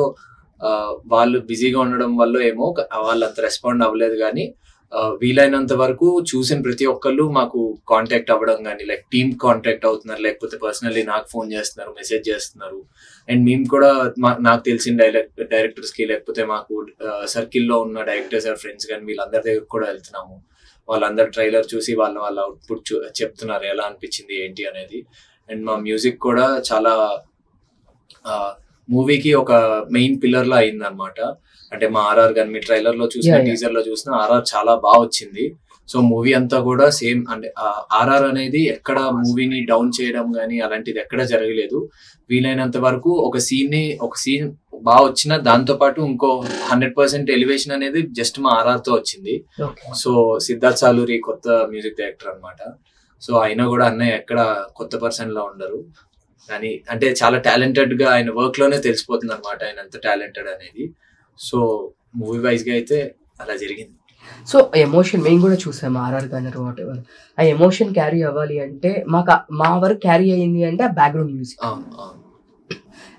వాళ్ళు బిజీగా ఉండడం వల్ల ఏమో వాళ్ళు అంత రెస్పాండ్ అవ్వలేదు, కానీ వీలైనంత వరకు చూసిన ప్రతి ఒక్కళ్ళు మాకు కాంటాక్ట్ అవ్వడం కానీ, లైక్ టీమ్ కాంటాక్ట్ అవుతున్నారు, లేకపోతే పర్సనల్లీ నాకు ఫోన్ చేస్తున్నారు, మెసేజ్ చేస్తున్నారు. అండ్ మేము కూడా నాకు తెలిసిన డైరెక్టర్స్ కి, లేకపోతే మాకు సర్కిల్లో ఉన్న డైరెక్టర్స్ ఆర్ ఫ్రెండ్స్ కానీ వీళ్ళందరి దగ్గర కూడా వెళ్తున్నాము. వాళ్ళందరూ ట్రైలర్ చూసి వాళ్ళ అవుట్పుట్ చెప్తున్నారు ఎలా అనిపించింది ఏంటి అనేది. అండ్ మా మ్యూజిక్ కూడా చాలా మూవీకి ఒక మెయిన్ పిల్లర్ లా అయింది అనమాట. అంటే మా ఆర్ఆర్ కానీ మీ ట్రైలర్ లో చూసిన, టీజర్ లో చూసిన ఆర్ఆర్ చాలా బాగా వచ్చింది. సో మూవీ అంతా కూడా సేమ్, అంటే ఆర్ఆర్ అనేది ఎక్కడ మూవీని డౌన్ చేయడం కానీ అలాంటిది ఎక్కడ జరగలేదు. వీలైనంత వరకు ఒక సీన్ బాగా వచ్చిన దాంతో పాటు ఇంకో 100% ఎలివేషన్ అనేది జస్ట్ మా ఆర్ఆర్ తో వచ్చింది. సో సిద్ధార్థ్ సాలూరి కొత్త మ్యూజిక్ డైరెక్టర్ అనమాట. సో అయినా కూడా అన్నయ్య ఎక్కడ కొత్త పర్సన్ లా ఉండరు, కానీ అంటే చాలా టాలెంటెడ్ గా ఆయన వర్క్ లోనే తెలిసిపోతుంది అనమాట ఆయన ఎంత టాలెంటెడ్ అనేది. సో మూవీ వైజ్ గా అయితే అలా జరిగింది. సో ఎమోషన్ మేము కూడా చూసాము ఆర్ఆర్ కానీ వాట్ ఎవర్, ఆ ఎమోషన్ క్యారీ అవ్వాలి అంటే మా వరకు క్యారీ అయ్యింది అంటే ఆ బ్యాక్గ్రౌండ్ మ్యూజిక్,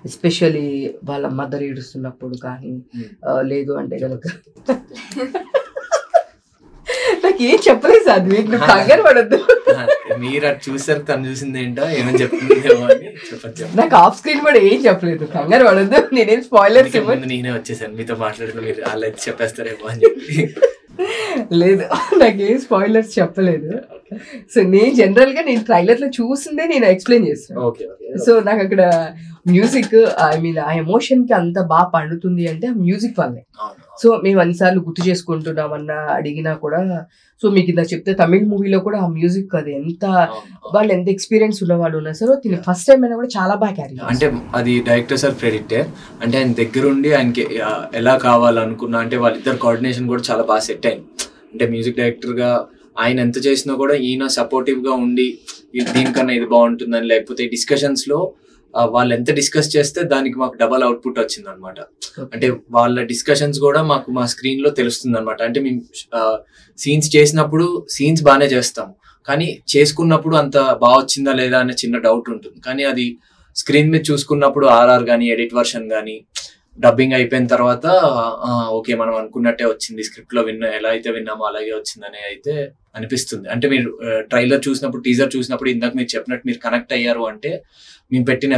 ఎస్పెషల్లీ వాళ్ళ మదర్ ఏడుస్తున్నప్పుడు కానీ, లేదు అంటే కనుక నాకు ఏం చెప్పలేదు సార్, మీకు కంగారు పడద్దు, మీరు అది చూసారు, తను చూసింది ఏంటో ఏమని చెప్తుందేమో అని చెప్పచ్చు. నాకు ఆఫ్ స్క్రీన్ కూడా ఏం చెప్పలేదు, కంగారు పడద్దు, నేనేం స్పాయిలర్స్ నేనే వచ్చేసాను మీతో మాట్లాడుతూ, మీరు అలా అయితే చెప్పేస్తారేమో అని చెప్పి. లేదు, నాకేం స్పాయిలర్స్ చెప్పలేదు. సో నేను జనరల్ గా నేను ట్రైలర్ లో చూసిందే నేను ఎక్స్ప్లెయిన్ చేస్తాను. సో నాకు అక్కడ మ్యూజిక్, ఐ మీన్ ఆ ఎమోషన్ కి అంత బాగా పండుతుంది అంటే ఆ మ్యూజిక్ వల్లే. సో మేము అన్నిసార్లు గుర్తు చేసుకుంటున్నామన్నా అడిగినా కూడా, సో మీకు ఇంత చెప్తే తమిళ మూవీలో కూడా ఆ మ్యూజిక్ అది ఎంత వాళ్ళు ఎంత ఎక్స్పీరియన్స్ ఉన్న వాళ్ళు ఉన్నారు సార్, దీని ఫస్ట్ టైం అయినా కూడా చాలా బాగా క్యారీ. అంటే అది డైరెక్టర్ సార్ క్రెడిట్, అంటే ఆయన దగ్గరుండి ఆయనకి ఎలా కావాలనుకున్నా, అంటే వాళ్ళిద్దరు కోఆర్డినేషన్ కూడా చాలా బాగా సెట్ అయింది. అంటే మ్యూజిక్ డైరెక్టర్ గా ఆయన ఎంత చేసినా కూడా ఈయన సపోర్టివ్ గా ఉండి దీనికన్నా ఇది బాగుంటుందని, లేకపోతే డిస్కషన్స్ లో వాళ్ళు ఎంత డిస్కస్ చేస్తే దానికి మాకు డబల్ అవుట్పుట్ వచ్చింది అనమాట. అంటే వాళ్ళ డిస్కషన్స్ కూడా మాకు మా స్క్రీన్ లో తెలుస్తుంది అనమాట. అంటే మేము సీన్స్ చేసినప్పుడు సీన్స్ బాగానే చేస్తాం, కానీ చేసుకున్నప్పుడు అంత బాగా వచ్చిందా లేదా అనే చిన్న డౌట్ ఉంటుంది. కానీ అది స్క్రీన్ మీద చూసుకున్నప్పుడు ఆర్ఆర్ కానీ ఎడిట్ వర్షన్ కానీ డబ్బింగ్ అయిపోయిన తర్వాత ఓకే మనం అనుకున్నట్టే వచ్చింది, స్క్రిప్ట్ లో ఎలా అయితే విన్నామో అలాగే వచ్చిందని అయితే అనిపిస్తుంది. అంటే మీరు ట్రైలర్ చూసినప్పుడు, టీజర్ చూసినప్పుడు ఇందాక మీరు చెప్పినట్టు మీరు కనెక్ట్ అయ్యారు అంటే మేము పెట్టిన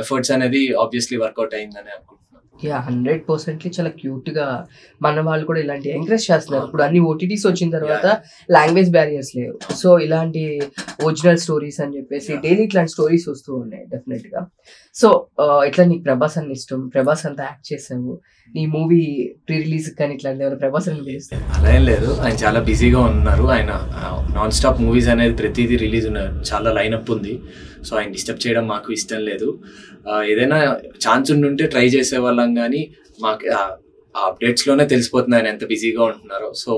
ఎఫర్ట్స్ అనేది ఆబ్వియస్లీ వర్కౌట్ అయిందని అనుకుంటున్నాను. 100% చాలా క్యూట్ గా మన వాళ్ళు కూడా ఇలాంటి ఎంకరేజ్ చేస్తున్నారు. ఇప్పుడు అన్ని ఓటీటీస్ వచ్చిన తర్వాత లాంగ్వేజ్ బ్యారియర్స్ లేవు, సో ఇలాంటి ఒరిజినల్ స్టోరీస్ అని చెప్పేసి డైలీ ఇట్లాంటి స్టోరీస్ వస్తూ ఉన్నాయి డెఫినెట్ గా. సో ఇట్లా నీకు ప్రభాస్ అని ఇష్టం, ప్రభాస్ అంతా యాక్ట్ చేసావు, నీ మూవీ ప్రీ రిలీజ్ కానీ ఇట్లాంటి ప్రభాస్ అని పిలుస్తాను? అలా ఏం లేదు, ఆయన చాలా బిజీగా ఉన్నారు. ఆయన నాన్ స్టాప్ మూవీస్ అనేది ప్రతిదీ రిలీజ్ ఉన్నారు, చాలా లైనప్ ఉంది. సో ఆయన డిస్టర్బ్ చేయడం మాకు ఇష్టం లేదు. ఏదైనా ఛాన్స్ ఉంటే ట్రై చేసేవాళ్ళం, కానీ మాకు ఆ అప్డేట్స్ లోనే తెలిసిపోతుంది ఆయన ఎంత బిజీగా ఉంటున్నారో. సో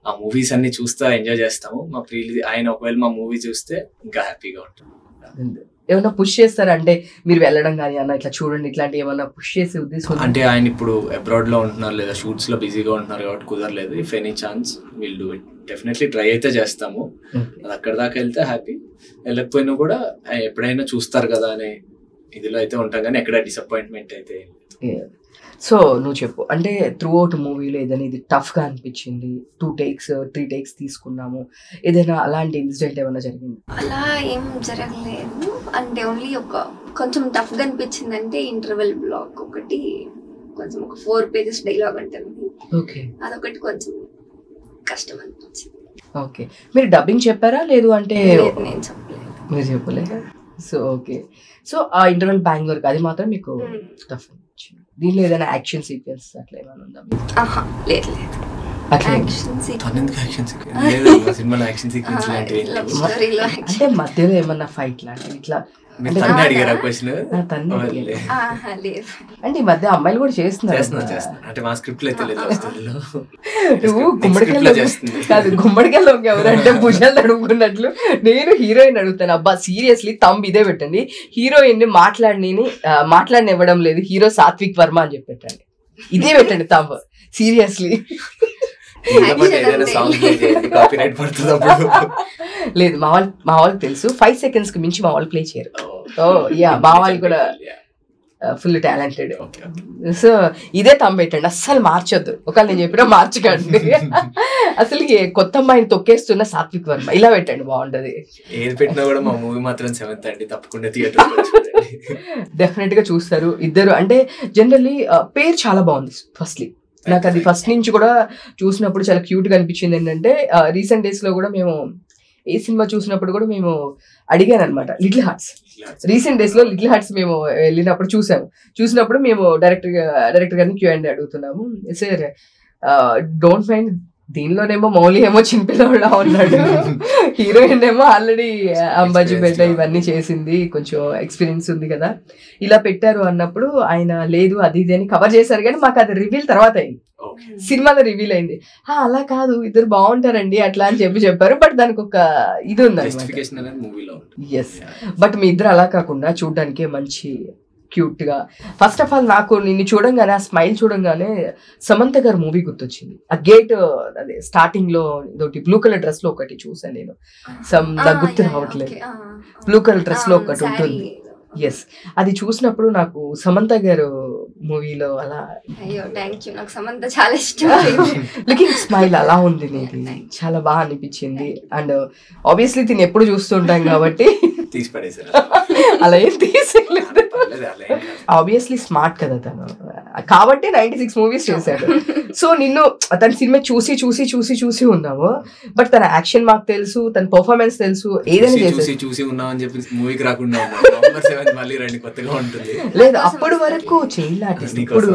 ఆ మూవీస్ అన్ని చూస్తా ఎంజాయ్ చేస్తాము. మా ప్రీ రిలీజ్ ఆయన ఒకవేళ మా మూవీ చూస్తే ఇంకా హ్యాపీగా ఉంటుంది. ఏమన్నా పుష్ చేస్తారా అంటే మీరు వెళ్ళడం కానీ అన్న ఇట్లా చూడండి ఇట్లాంటి ఏమన్నా పుష్ చేసే ఉద్దేశం? అంటే ఆయన ఇప్పుడు అబ్రాడ్ లో ఉంటున్నారు లేదా షూట్స్ లో బిజీగా ఉంటున్నారు కాబట్టి కుదరలేదు. If any chance will do it, definitely try అయితే చేస్తాము. అది అక్కడ దాకా వెళ్తే హ్యాపీ, వెళ్ళకపోయినా కూడా ఎప్పుడైనా చూస్తారు కదా అనే ఇదిలో అయితే ఉంటాం, కానీ ఎక్కడ డిసప్పాయింట్మెంట్ అయితే. సో నువ్వు చెప్పు, అంటే త్రూ అవుట్ మూవీలో ఏదైనా ఇది టఫ్గా అనిపించింది, 2 takes 3 takes తీసుకున్నాము, ఏదైనా అలాంటి ఇన్సిడెంట్ ఏమైనా జరిగింది? అలా ఏం జరగలేదు. అంటే ఓన్లీ కొంచెం టఫ్గా అనిపించింది అంటే ఇంటర్వెల్ బ్లాక్ ఒకటి, కొంచెం ఒక 4 pages డైలాగ్ ఉంటుంది, ఓకే, అదొకటి కొంచెం కష్టం అనిపించింది. ఓకే, మీరు డబ్బింగ్ చెప్పారా లేదు అంటే? నేను చెప్పలేదు. మీరు చెప్పలేదు. సో ఓకే, సో ఆ ఇంటర్వెల్ బెంగళూరు అది మాత్రం మీకు టఫ్ అనిపించింది. దీనిలో ఏదైనా యాక్షన్ సీక్వెన్స్ అట్లా ఏమైనా ఉందా? లేదు అంటే మధ్యలో ఏమన్నా ఫైట్ లాంటివి ఇట్లా అడిగారా క్వశ్చన్? అంటే ఈ మధ్య అమ్మాయిలు కూడా చేస్తున్నారు. అంటే మా స్క్రిప్ట్ లో నువ్వు గుమ్మడికాయలో ఎవరంటే భుజాలు తడుముకున్నట్లు నేను హీరోయిన్ అడుగుతాను. అబ్బా సీరియస్లీ తంబ్ ఇదే పెట్టండి, హీరోయిన్ ని మాట్లాడనివ్వడం లేదు హీరో సాత్విక్ వర్మ అని చెప్పి పెట్టండి, ఇదే పెట్టండి తంబ్ సీరియస్లీ. లేదు మా వాళ్ళకి తెలుసు, 5 seconds కి మించి మా వాళ్ళు ప్లే చేయరు. మా వాళ్ళు కూడా ఫుల్ టాలెంటెడ్. సో ఇదే తమ్మెట్టండి, అస్సలు మార్చొద్దు. ఒకవేళ నేను చెప్పినా మార్చకండి. అసలు కొత్త అమ్మాయిని తొక్కేస్తున్న సాత్విక్ వర్మ ఇలా పెట్టండి, బాగుంటది. ఏది పెట్టినా కూడా మా మూవీ మాత్రం 7th అండి, తప్పకుండా థియేటర్ డెఫినెట్ గా చూస్తారు ఇద్దరు. అంటే జనరల్లీ పేరు చాలా బాగుంది. ఫస్ట్లీ నాకు అది ఫస్ట్ నుంచి కూడా చూసినప్పుడు చాలా క్యూట్ గా అనిపించింది. ఏంటంటే రీసెంట్ డేస్ లో కూడా మేము ఏ సినిమా చూసినప్పుడు కూడా మేము అడిగాను అనమాట, లిటిల్ హార్ట్స్. రీసెంట్ డేస్ లో లిటిల్ హార్ట్స్ మేము వెళ్ళినప్పుడు చూసినప్పుడు మేము డైరెక్టర్ గారిని Q&A అడుగుతున్నాము. సార్ డోంట్ మైండ్, దీనిలోనేమో మౌలి ఏమో చిన్నపిల్లవాళ్ళ ఉన్నాడు, హీరోయిన్ ఏమో ఆల్రెడీ అంబాజీపేట ఇవన్నీ చేసింది, కొంచెం ఎక్స్పీరియన్స్ ఉంది కదా, ఇలా పెట్టారు అన్నప్పుడు ఆయన లేదు అది ఇది అని కవర్ చేశారు. కానీ మాకు అది రివీల్ తర్వాత అయింది, సినిమాలో రివీల్ అయింది. అలా కాదు ఇద్దరు బాగుంటారండి అట్లా అని చెప్పారు. బట్ దానికి ఒక ఇది ఉంది. ఎస్, బట్ మీ ఇద్దరు అలా కాకుండా చూడడానికి మంచి క్యూట్ గా. ఫస్ట్ ఆఫ్ ఆల్ నాకు నిన్ను చూడంగానే, ఆ స్మైల్ చూడంగానే సమంత గారు మూవీ గుర్తొచ్చింది. ఆ గేట్ అదే స్టార్టింగ్ లో ఒకటి బ్లూ కలర్ డ్రెస్ లో ఒకటి చూసాను నేను, గుర్తు రావట్లేదు, బ్లూ కలర్ డ్రెస్ లో ఒకటి ఉంటుంది. ఎస్, అది చూసినప్పుడు నాకు సమంత గారు మూవీలో అలా లుకింగ్ స్మైల్ అలా ఉంది, నీది చాలా బాగా అనిపించింది. అండ్ ఆబ్వియస్లీ తిని ఎప్పుడు చూస్తుంటాం కాబట్టి అలా ఏం తీసేయలేదు. ఆబ్వియస్లీ స్మార్ట్ కదా తను, కాబట్టి 96 మూవీస్ చేశాడు. సో నిన్ను తన సినిమా చూసి ఉన్నాము, బట్ తన యాక్షన్ మాకు తెలుసు, తన పర్ఫార్మెన్స్ తెలుసు, ఏదైనా చూసి ఉన్నామని చెప్పి మూవీకి రాకుండా లేదు అప్పటి వరకు చైల్డ్ ఆర్టిస్ట్. ఇప్పుడు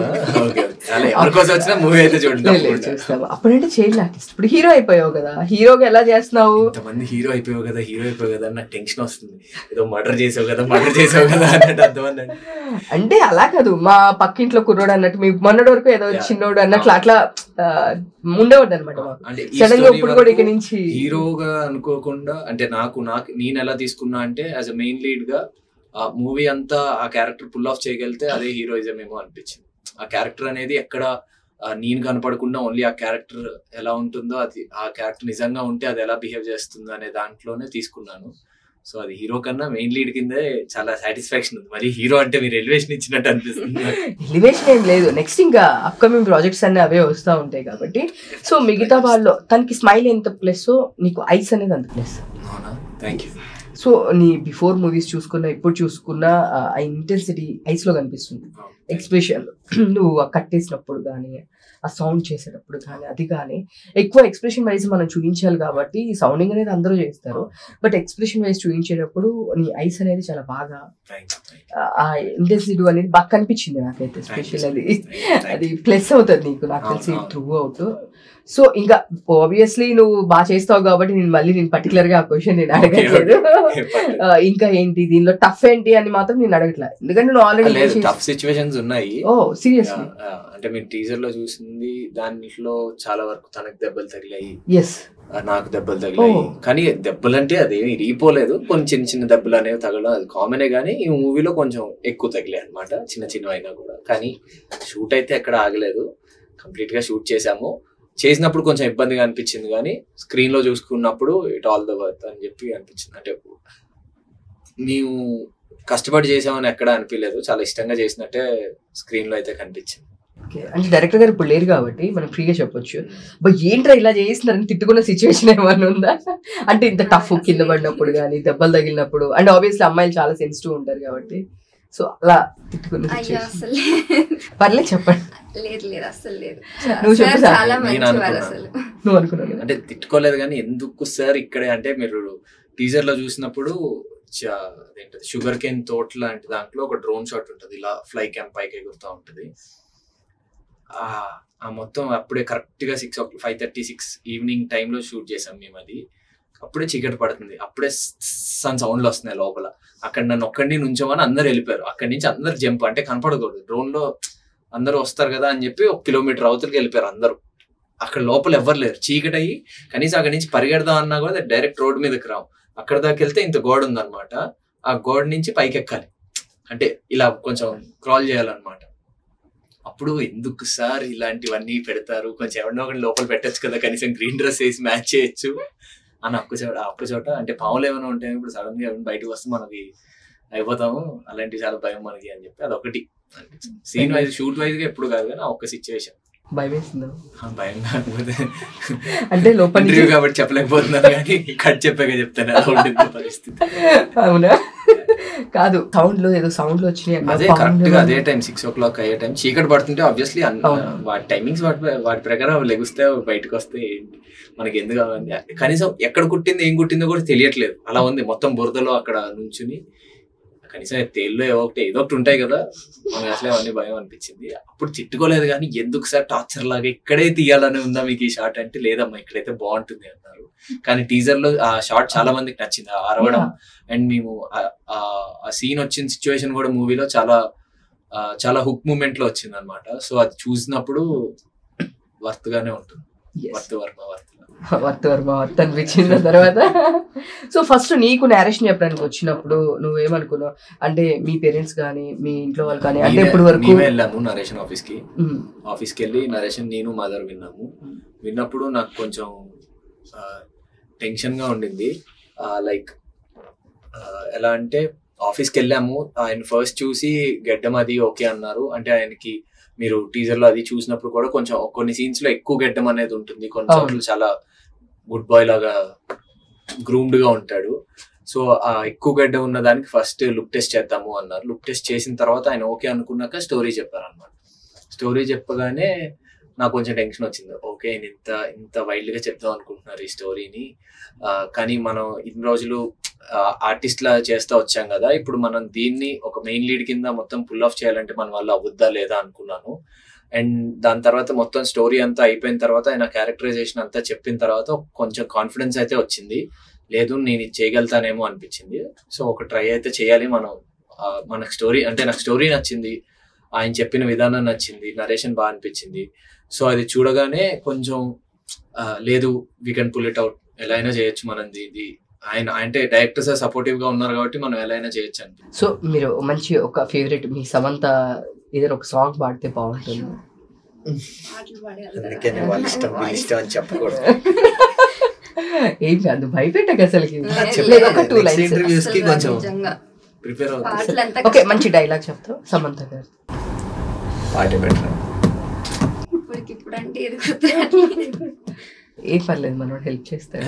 అప్పుడంటే చైల్డ్ ఆర్టిస్ట్, ఇప్పుడు హీరో అయిపోయావు కదా, హీరోగా ఎలా చేస్తున్నావు? హీరో అయిపోయావు కదా నాకు టెన్షన్ వస్తుంది, ఏదో మర్డర్ చేసావు కదా అన్నట్టు అర్థం. అంటే అలా కాదు, మా పక్కింట్లో కుర్రోడు అన్నట్టు, మీ మొన్నటి వరకు ఏదో చిన్నోడు అన్నట్లు అట్లా ఉండవద్దు అనమాట. సడన్ గా ఇప్పుడు కూడా ఇక్కడ నుంచి హీరోగా అనుకోకుండా అంటే నాకు నేను ఎలా తీసుకున్నా అంటే యాజ్ అ మెయిన్ లీడ్ గా ఆ మూవీ అంతా ఆ క్యారెక్టర్ పుల్ ఆఫ్ చేయగలిగితే అదే హీరోయిజం ఏమో అనిపించింది. ఆ క్యారెక్టర్ అనేది ఎక్కడ నేను కనపడకుండా ఓన్లీ ఆ క్యారెక్టర్ ఎలా ఉంటుందో అది ఆ క్యారెక్టర్ నిజంగా ఉంటే అది ఎలా బిహేవ్ చేస్తుందో అనే దాంట్లోనే తీసుకున్నాను. సో అది హీరో కన్నా మెయిన్ లీడ్ కిందే చాలా సాటిస్ఫాక్షన్ ఉంది. మరి హీరో అంటే మీరు ఎలివేషన్ ఇచ్చినట్టు అనిపిస్తుంది. ఎలివేషన్ ఏం లేదు, నెక్స్ట్ ఇంకా అప్కమింగ్ ప్రాజెక్ట్స్ అన్ని అవే వస్తూ ఉంటాయి కాబట్టి. సో మిగతా వాళ్ళు తనకి స్మైల్ ఎంత ప్లస్ నీకు ఐస్ అనేది అంత ప్లస్. Thank you. సో నీ బిఫోర్ మూవీస్ చూసుకున్నా ఇప్పుడు చూసుకున్నా ఆ ఇంటెన్సిటీ ఐస్ లో కనిపిస్తుంది. ఎక్స్ప్రెషన్ నువ్వు కట్టేసినప్పుడు కానీ ఆ సౌండ్ చేసేటప్పుడు కానీ అది కానీ ఎక్కువ ఎక్స్ప్రెషన్ వైజ్ మనం చూపించాలి కాబట్టి సౌండింగ్ అనేది అందరూ చేస్తారు, బట్ ఎక్స్ప్రెషన్ వైజ్ చూపించేటప్పుడు నీ ఐస్ అనేది చాలా బాగా ఆ ఇంటెన్సిటీ అనేది బాగా కనిపించింది నాకైతే. ఎస్పెషల్ అది ప్లస్ అవుతుంది నీకు నాకు తెలిసి త్రూ అవుట్. సో ఇంకా ఆబ్వియస్లీ నువ్వు బాగా చేస్తావు కాబట్టి నేను పర్టికులర్ గా ఆ క్వశ్చన్ నేను అడగట్లేదు. ఇంకా ఏంటి దీనిలో టఫ్ ఏంటి అని మాత్రం నేను అడగట్లేదు, ఎందుకంటే నువ్వు ఆల్రెడీ టఫ్ సిచ్యువేషన్స్ ఉన్నాయి. ఓ సీరియస్లీ అంటే మీరు టీజర్ లో చూసింది దాంట్లో చాలా వరకు తనకు దెబ్బలు తగిలాయి, నాకు దెబ్బలు తగిలాయి. కానీ దెబ్బలు అంటే అదేమి రీపోలేదు, కొన్ని చిన్న చిన్న దెబ్బలు అనేవి తగలడం అది కామనే. కానీ ఈ మూవీలో కొంచెం ఎక్కువ తగిలాయి అనమాట, చిన్న చిన్న అయినా కూడా. కానీ షూట్ అయితే ఎక్కడ ఆగలేదు, కంప్లీట్ గా షూట్ చేసాము. చేసినప్పుడు కొంచెం ఇబ్బందిగా అనిపించింది, కానీ స్క్రీన్ లో చూసుకున్నప్పుడు ఇట్ ఆల్ ద వర్త్ అని చెప్పి అనిపించింది. అంటే మేము కష్టపడి చేసామని ఎక్కడ అనిపించలేదు, చాలా ఇష్టంగా చేసినట్టే స్క్రీన్ లో అయితే కనిపించింది. అంటే డైరెక్టర్ గారు ఇప్పుడు లేరు కాబట్టి మనం ఫ్రీగా చెప్పొచ్చు, బట్ ఏంట్రా ఇలా చేస్తున్నారని తిట్టుకున్న సిచ్యువేషన్ ఏమైనా ఉందా? అంటే ఇంత టఫ్ కింద పడినప్పుడు కానీ దెబ్బలు తగిలినప్పుడు, అండ్ ఆబ్వియస్లీ అమ్మాయిలు చాలా సెన్సిటివ్ ఉంటారు కాబట్టి, సో అలా తిట్టుకున్న పర్లేదు చెప్పండి. నువ్వు అనుకున్నావు అంటే తిట్టుకోలేదు కానీ ఎందుకు సార్ ఇక్కడే అంటే మీరు టీజర్ లో చూసినప్పుడు షుగర్ కేన్ తోట లాంటి దాంట్లో ఒక డ్రోన్ షాట్ ఉంటుంది, ఇలా ఫ్లై క్యాంప్ పైకి ఎగురుతూ ఉంటుంది. ఆ మొత్తం అప్పుడే కరెక్ట్ గా 5:36 ఈవినింగ్ టైంలో షూట్ చేసాం మేము. అది అప్పుడే చీకటి పడుతుంది, అప్పుడే సౌండ్లు వస్తున్నాయి లోపల. అక్కడ నన్ను ఒక్కడిని నుంచోమని అందరు వెళ్ళిపోయారు, అక్కడి నుంచి అందరు జంప్ అంటే కనపడకూడదు, డ్రోన్ లో అందరూ వస్తారు కదా అని చెప్పి 1 కిలోమీటర్ అవతలకి వెళ్ళిపోయారు అందరూ. అక్కడ లోపల ఎవ్వరు లేరు, చీకటి అయ్యి కనీసం అక్కడి నుంచి పరిగెడదాం అన్నా కూడా డైరెక్ట్ రోడ్ మీదకి రావు. అక్కడ దాకా వెళ్తే ఇంత గోడ ఉందన్నమాట, ఆ గోడ నుంచి పైకి ఎక్కాలి, అంటే ఇలా కొంచెం క్రాల్ చేయాలన్నమాట. అప్పుడు ఎందుకు సార్ ఇలాంటివన్నీ పెడతారు, కొంచెం ఎవరినో ఒకటి లోపల పెట్టచ్చు కదా, కనీసం గ్రీన్ డ్రెస్ వేసి మ్యాచ్ చేయొచ్చు అని అప్పు చోట అంటే పాములు ఏమైనా ఉంటాయి, ఇప్పుడు సడన్ గా బయటకు వస్తే మనకి అయిపోతాము, అలాంటివి చాలా భయం మనకి అని చెప్పి అదొకటి సీన్ వైజ్ షూట్ వైజ్ గా ఎప్పుడు కాదు కానీ ఒక్క సిచ్యువేషన్ భయం వేస్తుందా? భయం కాకపోతే అంటే లోపల కాబట్టి చెప్పలేకపోతున్నాను, కానీ కట్ చెప్పాక చెప్తాను అలా ఉంటుంది పరిస్థితి. అవునా? కాదు, సౌండ్ లో ఏదో సౌండ్ లో వచ్చినాయి, అదే కరెక్ట్ గా అదే టైం 6 o'clock అయ్యే టైం, చీకటి పడుతుంటే ఆబ్వియస్లీ వాటి టైమింగ్స్ వాటి ప్రకారం లెగుస్తే బయటకు వస్తే మనకి ఎందుకు కనీసం ఎక్కడ కుట్టింది ఏం కుట్టిందో కూడా తెలియట్లేదు, అలా ఉంది మొత్తం బురదలో అక్కడ నుంచుని. కనీసం తేల్లో ఏదో ఒకటి ఉంటాయి కదా, మనకి అసలే అవన్నీ భయం అనిపించింది. అప్పుడు తిట్టుకోలేదు కానీ ఎందుకు సార్ టార్చర్ లాగా ఇక్కడే తీయాలని ఉందా మీకు ఈ షాట్ అంటే, లేదమ్మా ఇక్కడైతే బాగుంటుంది అన్నారు. కానీ టీజర్ లో ఆ షాట్ చాలా మందికి నచ్చింది, ఆ అరవడం అండ్ మేము ఆ సీన్ వచ్చిన సిచ్యువేషన్ కూడా మూవీలో చాలా హుక్ మూమెంట్ లో వచ్చింది అనమాట. సో అది చూసినప్పుడు వర్త్ గానే ఉంటుంది, వర్త్ అనిపించిన తర్వాత. సో ఫస్ట్ నీకు నేరేషన్ చెప్పడానికి వచ్చినప్పుడు నువ్వేమనుకున్నావు? అంటే మీ పేరెంట్స్ కానీ మీ ఇంట్లో వాళ్ళు కానీ, అంటే ఇప్పుడు వరకు వెళ్ళాము నరేషన్ ఆఫీస్కి వెళ్ళి నరేషన్ నేను మదర్ విన్నప్పుడు నాకు కొంచెం టెన్షన్ గా ఉండింది. లైక్ ఎలా అంటే ఆఫీస్కి వెళ్ళాము, ఆయన ఫస్ట్ చూసి గెడ్డం అది ఓకే అన్నారు. అంటే ఆయనకి మీరు టీజర్ లో అది చూసినప్పుడు కూడా కొంచెం కొన్ని సీన్స్ లో ఎక్కువ గెడ్డం అనేది ఉంటుంది, కొన్ని చోట్ల చాలా గుడ్ బాయ్ లాగా గ్రూమ్డ్ గా ఉంటాడు. సో ఆ ఎక్కువ గడ్డ ఉన్న దానికి ఫస్ట్ లుక్ టెస్ట్ చేద్దాము అన్నారు. లుక్ టెస్ట్ చేసిన తర్వాత ఆయన ఓకే అనుకున్నాక స్టోరీ చెప్పారు అనమాట. స్టోరీ చెప్పగానే నాకు కొంచెం టెన్షన్ వచ్చింది. ఓకే ఇంత వైల్డ్ గా చెప్దాం అనుకుంటున్నారు ఈ స్టోరీని, కానీ మనం ఇన్ని రోజులు ఆర్టిస్ట్ లా చేస్తా వచ్చాం కదా, ఇప్పుడు మనం దీన్ని ఒక మెయిన్ లీడ్ కింద మొత్తం పుల్ ఆఫ్ చేయాలంటే మన వల్ల అవుద్దా లేదా అనుకున్నాను. అండ్ దాని తర్వాత మొత్తం స్టోరీ అంతా అయిపోయిన తర్వాత ఆయన క్యారెక్టరైజేషన్ అంతా చెప్పిన తర్వాత కొంచెం కాన్ఫిడెన్స్ అయితే వచ్చింది. లేదు నేను ఇది చేయగలుగుతానేమో అనిపించింది. సో ఒక ట్రై అయితే చేయాలి మనం, మనకు స్టోరీ అంటే నాకు స్టోరీ నచ్చింది, ఆయన చెప్పిన విధానం నచ్చింది, నరేషన్ బాగా అనిపించింది. సో అది చూడగానే కొంచెం లేదు we can pull it out, ఎలా అయినా చేయొచ్చు మనది ఇది. ఆయన అంటే డైరెక్టర్స్ సపోర్టివ్ గా ఉన్నారు కాబట్టి మనం ఎలా అయినా చేయొచ్చు అండి. సో మీరు మంచి ఒక ఫేవరెట్ మీ సమంత ఏదైనా ఒక సాంగ్ పాడితే బాగుంటుంది. ఏం కాదు, భయపెట్టక అసలుకి. ఓకే, మంచి డైలాగ్ చెప్తావు సమంత గారు. ఏం పర్లేదు, మనోడు హెల్ప్ చేస్తాడు.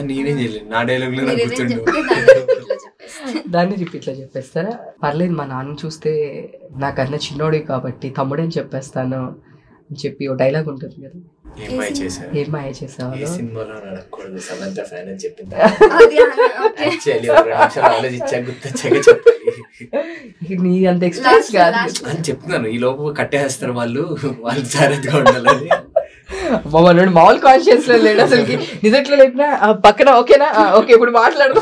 దాన్ని రిపీట్లో చెప్పేస్తారా? పర్లేదు, మా నాన్న చూస్తే నాకన్నా చిన్నోడే కాబట్టి తమ్ముడని చెప్పేస్తాను అని చెప్పి ఓ డైలాగ్ ఉంటుంది కదా. ఏం మాయ చేసావు? నీ అంత ఎక్స్పీరియన్స్ కాదు అని చెప్తున్నాను. ఈ లోపు కట్టేస్తారు వాళ్ళు జాగ్రత్తగా ఉండాలని. మనోడు మామూలు కాన్షియస్ లో లేడు అసలుకి. నిజట్లో లేపినా పక్కన ఓకేనా, ఓకే ఇప్పుడు మాట్లాడు.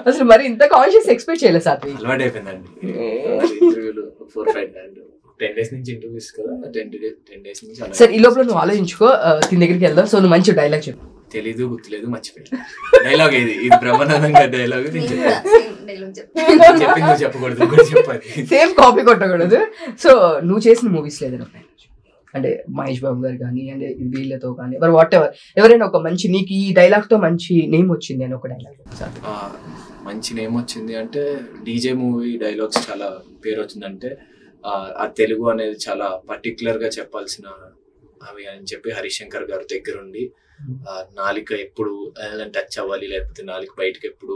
అసలు మరి ఇంత కాన్షియస్ ఎక్స్పెక్ట్ చేయలేదు సాత్విక్. అలవాటు అయిపోయిందండి. ఇంటర్వ్యూలు 4-5 10 days నుంచి ఇంటర్వ్యూస్ కదా, 10 days నుంచి. సరే, ఈ లోపల నువ్వు ఆలోచించుకో, దీని దగ్గరికి వెళ్దాం. సో నువ్వు మంచి డైలాగ్ చెప్పు. తెలీదు, గుర్తులేదు, మర్చిపోయింది. డైలాగ్ ఇది బ్రహ్మానందం గారి డైలాగ్. చెప్పింది చెప్పకూడదు, చెప్పాలి. సేమ్ కాపీ కొట్టకూడదు. సో నువ్వు చేసిన మూవీస్ లేదని అంటే మహేష్ బాబు గారు కానీ, అంటే వీళ్ళతో కానీ, వాట్ ఎవర్, ఎవరైనా ఒక మంచి నీకు ఈ డైలాగ్ తో మంచి నేమ్ వచ్చింది అని ఒక డైలాగ్. మంచి నేమ్ వచ్చింది అంటే డీజే మూవీ డైలాగ్స్ చాలా పేరు వచ్చిందంటే ఆ తెలుగు అనేది చాలా పర్టికులర్ గా చెప్పాల్సిన అవి అని చెప్పి హరిశంకర్ గారి దగ్గరుండి నాలిక ఎప్పుడు టచ్ అవ్వాలి, లేకపోతే నాలిక బయటకు ఎప్పుడు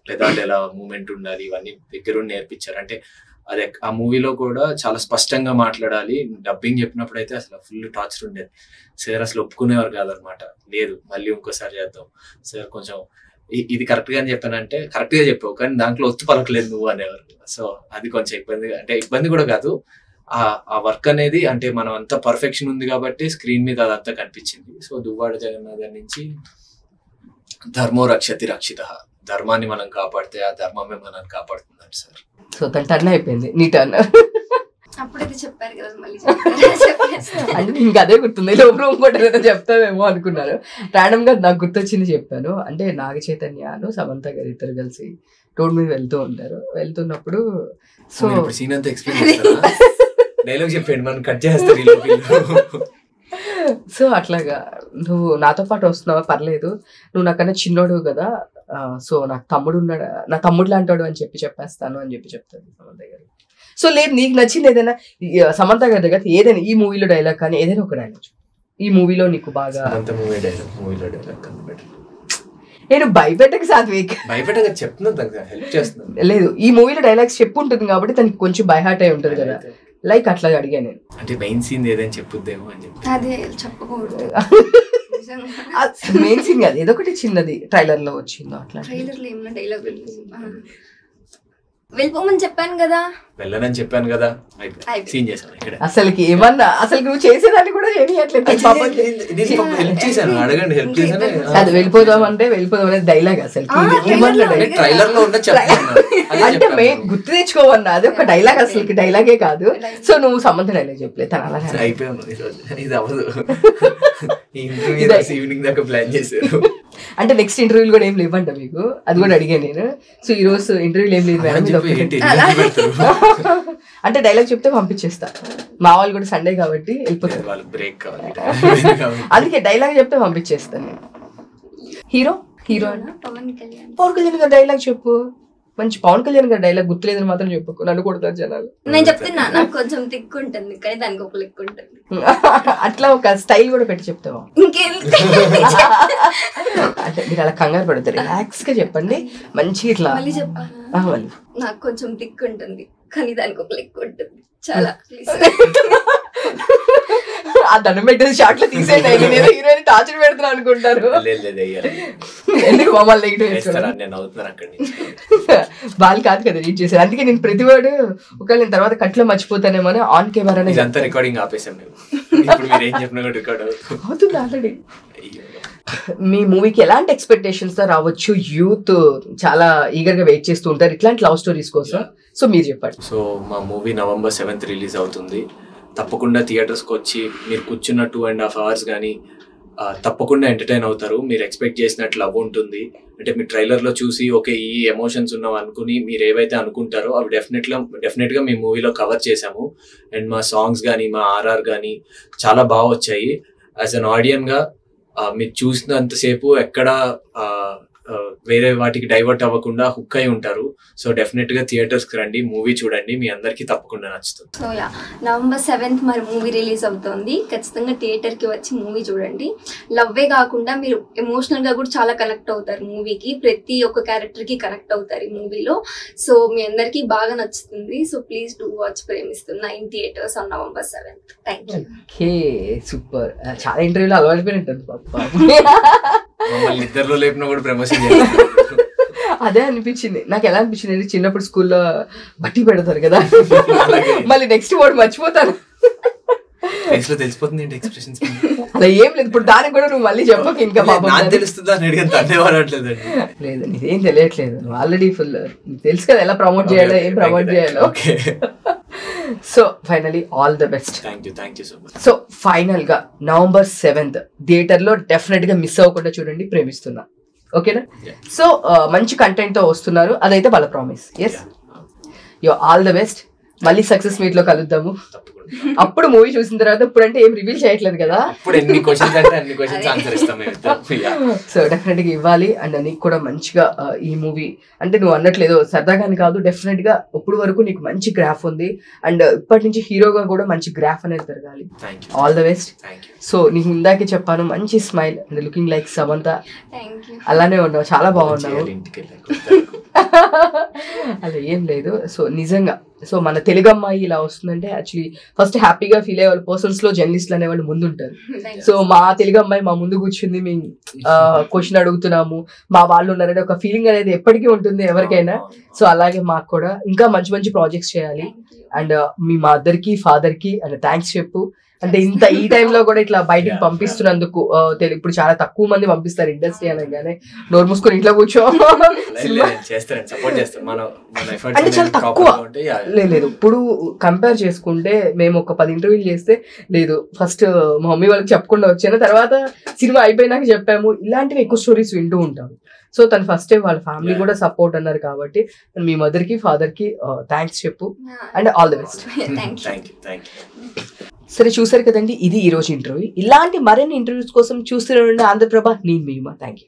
పెదాలు ఎలా మూమెంట్ ఉండాలి, ఇవన్నీ దగ్గరుండి నేర్పించారు. అంటే అదే ఆ మూవీలో కూడా చాలా స్పష్టంగా మాట్లాడాలి. డబ్బింగ్ చెప్పినప్పుడు అయితే అసలు ఫుల్ టార్చర్ ఉండేది. సార్ అసలు ఒప్పుకునేవారు కాదనమాట. లేదు మళ్ళీ ఇంకోసారి చేద్దాం సార్, కొంచెం ఇది కరెక్ట్ గా అని చెప్పానంటే కరెక్ట్ గా చెప్పావు కానీ దాంట్లో ఒత్తు పలకలేదు నువ్వు అనేవారు. సో అది కొంచెం ఇబ్బంది, అంటే ఇబ్బంది కూడా కాదు, ఆ వర్క్ అనేది అంటే మనం అంతా పర్ఫెక్షన్ ఉంది కాబట్టి స్క్రీన్ మీద అదంతా కనిపించింది. సో దువ్వాడ జగన్నాథ్ నుంచి ధర్మో రక్షతి రక్షిత, ధర్మాన్ని మనం కాపాడితే ఆ ధర్మమే మనం కాపాడుతుందండి సార్. సో తన టర్న్ అయిపోయింది, నీ టర్న్. అప్పుడైతే చెప్పారు కదా, మళ్ళీ అంటే ఇంకా అదే గుర్తుంది, లోపల ఇంకోటి ఏదో చెప్తావేమో అనుకున్నారు. ర్యాండమ్ గా నాకు గుర్తొచ్చింది చెప్పాను. అంటే నాగ చైతన్యను సమంత గారు ఇద్దరు కలిసి రోడ్ మీద వెళ్తూ ఉంటారు. వెళ్తున్నప్పుడు సో సీన్ అంతా ఎక్స్ప్లెయిన్ డైలాగ్ చెప్పండి, మనం కట్ చేస్తారు. సో అట్లాగా నువ్వు నాతో పాటు వస్తున్నావా, పర్లేదు, నువ్వు నాకన్నా చిన్నోడు కదా, సో నాకు తమ్ముడు ఉన్నాడు, నా తమ్ముడు లాంటాడు అని చెప్పేస్తాను అని చెప్తాను సమంత గారు. సో లేదు, నీకు నచ్చింది ఏదైనా సమంత గారి దగ్గర ఏదైనా ఈ మూవీలో డైలాగ్ కానీ ఏదైనా ఒక డైలాగ్ ఈ మూవీలో నీకు బాగా. నేను భయపెట్టక సాత్విక్, భయపెట్టక చెప్తున్నా, హెల్ప్ చేస్తున్నాను. లేదు, ఈ మూవీలో డైలాగ్స్ చెప్పు ఉంటుంది కాబట్టి తనకి కొంచెం బై హార్ట్ అయి ఉంటుంది కదా, లైక్ అట్లా అడిగా నేను. అంటే మెయిన్ సీన్ ఏదైనా చెప్పుద్దేమో అని చెప్పి. అదే చెప్పకూడదు, మెయిన్ సీన్ కాదు, ఏదో ఒకటి చిన్నది ట్రైలర్ లో వచ్చిందో అట్లా. ట్రైలర్ లో ఏమన్నా డైలాగ్ వెళ్ళిపోమని చెప్పాను కదా, వెళ్ళనని చెప్పాను కదా, సీన్ చేశాను ఇక్కడ. అసలుకి ఏమన్నా అసలు నువ్వు చేసేదాన్ని కూడా చేయట్లేదు. అడగండి, హెల్ప్ చేశాను. అది వెళ్ళిపోదాం అంటే వెళ్ళిపోదాం అనేది డైలాగ్ అసలు ట్రైలర్ లో ఉన్న అంటే మెయిన్ గుర్తు తెచ్చుకోవన్నా, అది ఒక డైలాగ్ అసలుకి డైలాగే కాదు. సో నువ్వు సమంత డైలాగ్ చెప్పలేదు, తను అలాగే అయిపోయాను. ఇది అవ్వదు, ఈవినింగ్ దాకా ప్లాన్ చేశారు. అంటే నెక్స్ట్ ఇంటర్వ్యూలు కూడా ఏం లేవంట మీకు, అది కూడా అడిగాను నేను. సో ఈ రోజు ఇంటర్వ్యూలు ఏం లేదు అంటే డైలాగ్ చెప్తే పంపించేస్తా. మా వాళ్ళు కూడా సండే కాబట్టి వెళ్ళిపోతారు, అందుకే డైలాగ్ చెప్తే పంపించేస్తాను నేను. హీరో పవన్ కళ్యాణ్ గారు డైలాగ్ చెప్పు, మంచి పవన్ కళ్యాణ్ గారి డైలాగ్ గుర్తులేదని మాత్రం చెప్పకు, నన్ను కొడతారు జనాలు. నేను చెప్తున్నా, నాకు కొంచెం థిక్ ఉంటుంది కానీ దానికి ఒక లెక్క ఉంటుంది. అట్లా ఒక స్టైల్ కూడా పెట్టి చెప్తావా? ఇంకేం అంటే మీరు అలా కంగారు పడతారు, రిలాక్స్ గా చెప్పండి మంచి ఇట్లా. మళ్ళీ చెప్పాను, నాకు కొంచెం థిక్ ఉంటుంది కానీ దానికి ఒక లెక్క ఉంటుంది. చాలా ఆ దండం పెట్టేది షార్ట్ లో తీసేయండి, హీరోయిన్ టార్చర్ పెడుతున్నా అనుకుంటారు. ఎందుకు మమ్మల్ని వాళ్ళు కాదు కదా రీడ్ చేశారు, అందుకే నేను ప్రతి వాడు ఒకవేళ నేను తర్వాత కట్లో మర్చిపోతానేమో ఆన్ కెమెరా రికార్డింగ్ ఆపేసాం. అవుతుంది ఆల్రెడీ. మీ మూవీకి ఎలాంటి ఎక్స్పెక్టేషన్స్ తో రావచ్చు? యూత్ చాలా ఈగర్ గా వెయిట్ చేస్తూ ఉంటారు ఇట్లాంటి లవ్ స్టోరీస్ కోసం. సో మీరు చెప్పండి. సో మా మూవీ November 7th రిలీజ్ అవుతుంది. తప్పకుండా థియేటర్స్కి వచ్చి మీరు కూర్చున్న 2.5 hours కానీ తప్పకుండా ఎంటర్టైన్ అవుతారు. మీరు ఎక్స్పెక్ట్ చేసినట్టు లవ్ ఉంటుంది. అంటే మీ ట్రైలర్లో చూసి ఓకే ఈ ఎమోషన్స్ ఉన్నాం అనుకుని మీరు ఏవైతే అనుకుంటారో అవి డెఫినెట్గా మీ మూవీలో కవర్ చేశాము. అండ్ మా సాంగ్స్ కానీ మా ఆర్ఆర్ కానీ చాలా బాగా వచ్చాయి. యాజ్ అన్ ఆడియన్గా మీరు చూసినంతసేపు ఎక్కడ వేరే వాటికి డైవర్ట్ అవ్వకుండా హుక్ అయి ఉంటారు. సో డెఫినెట్ గా థియేటర్స్ కి రండి, మూవీ చూడండి, మీ అందరికి తప్పకుండా నచ్చుతుంది. సో November 7th మరి మూవీ రిలీజ్ అవుతుంది. ఖచ్చితంగా థియేటర్ కి వచ్చి మూవీ చూడండి. లవ్వే కాకుండా మీరు ఎమోషనల్ గా కూడా చాలా కనెక్ట్ అవుతారు మూవీకి. ప్రతి ఒక్క క్యారెక్టర్ కి కనెక్ట్ అవుతారు ఈ మూవీలో. సో మీ అందరికి బాగా నచ్చుతుంది. సో ప్లీజ్ డూ వాచ్ ప్రేమిస్తున్నా in theatres on November 7th. Thank you. Okay, super. చాలా ఇంటర్వ్యూలో అలవాటుపోయినట్టుంది పాప. మమ్మల్ని ఇద్దరిలో లేపినా కూడా ప్రమోషన్ అదే అనిపించింది నాకు. ఎలా అనిపించింది అంటే చిన్నప్పుడు స్కూల్లో బట్టి పెడతారు కదా, మళ్ళీ నెక్స్ట్ వర్డ్ మర్చిపోతాను. తెలిసిపోతుంది ఎక్స్ప్రెషన్స్. అలా ఏం లేదు. ఇప్పుడు దానికి కూడా నువ్వు మళ్ళీ చెప్పక ఇంకా తెలుస్తుందా లేదు, నీదేం తెలియట్లేదు. నువ్వు ఆల్రెడీ ఫుల్ తెలుసు కదా ఎలా ప్రమోట్ చేయాలో, ఏం ప్రమోట్ చేయాలో. So finally all the best. Thank you so much. So final గా November 7th థియేటర్ లో డెఫినెట్ గా మిస్ అవ్వకుండా చూడండి ప్రేమిస్తున్నా. ఓకేనా? సో మంచి కంటెంట్ తో వస్తున్నారు, అదైతే వాళ్ళ ప్రామిస్. ఎస్, యో ఆల్ ద బెస్ట్. మళ్ళీ సక్సెస్ మీట్ లో కలుద్దాము. అప్పుడు మూవీ చూసిన తర్వాత ఇప్పుడు అంటే ఏం రివీల్ చేయట్లేదు కదా. సో డెఫినెట్ గా ఇవ్వాలి. అండ్ నీకు కూడా మంచిగా ఈ మూవీ అంటే నువ్వు అన్నట్లేదు సరదాగాని కాదు, డెఫినెట్ గా ఇప్పుడు వరకు నీకు మంచి గ్రాఫ్ ఉంది. అండ్ ఇప్పటి నుంచి హీరోగా కూడా మంచి గ్రాఫ్ అనేది పెరగాలి. All the best. సో నీకు ఇందాకే చెప్పాను, మంచి smile and looking like Samantha. అలానే ఉన్నావు, చాలా బాగున్నావు. అలా ఏం లేదు. సో నిజంగా సో మన తెలుగు అమ్మాయి ఇలా వస్తుందంటే యాక్చువల్లీ ఫస్ట్ హ్యాపీగా ఫీల్ అయ్యే వాళ్ళు పర్సన్స్ లో జర్నలిస్ట్లు అనేవాళ్ళు ముందు ఉంటారు. సో మా తెలుగు అమ్మాయి మా ముందు కూర్చుంది, మేము క్వశ్చన్ అడుగుతున్నాము, మా వాళ్ళు ఉన్నారనే ఒక ఫీలింగ్ అనేది ఎప్పటికీ ఉంటుంది ఎవరికైనా. సో అలాగే మాకు కూడా ఇంకా మంచి మంచి ప్రాజెక్ట్స్ చేయాలి. అండ్ మీ మదర్ కి ఫాదర్ కి అండ్ థ్యాంక్స్ చెప్పు. అంటే ఇంత ఈ టైంలో కూడా ఇట్లా బయటికి పంపిస్తున్నందుకు. ఇప్పుడు చాలా తక్కువ మంది పంపిస్తారు ఇండస్ట్రీ అనగానే, నోరు మూసుకొని ఇంట్లో కూర్చో అంటే చాలా తక్కువ. లేదు ఇప్పుడు కంపేర్ చేసుకుంటే మేము ఒక 10 ఇంటర్వ్యూలు చేస్తే లేదు ఫస్ట్ మా మమ్మీ వాళ్ళకి చెప్పకుండా వచ్చాను, తర్వాత సినిమా అయిపోయినాక చెప్పాము. ఇలాంటివి ఎక్కువ స్టోరీస్ వింటూ ఉంటాము. సో తను ఫస్ట్ టైం వాళ్ళ ఫ్యామిలీ కూడా సపోర్ట్ అన్నారు కాబట్టి మీ మదర్ కి ఫాదర్ కి థ్యాంక్స్ చెప్పు. And all the best. సరే, చూసారు కదండి, ఇది ఈ రోజు ఇంటర్వ్యూ. ఇలాంటి మరిన్ని ఇంటర్వ్యూస్ కోసం చూస్తూనే ఉండండి ఆంధ్రప్రభ. నేను మీ థ్యాంక్ యూ.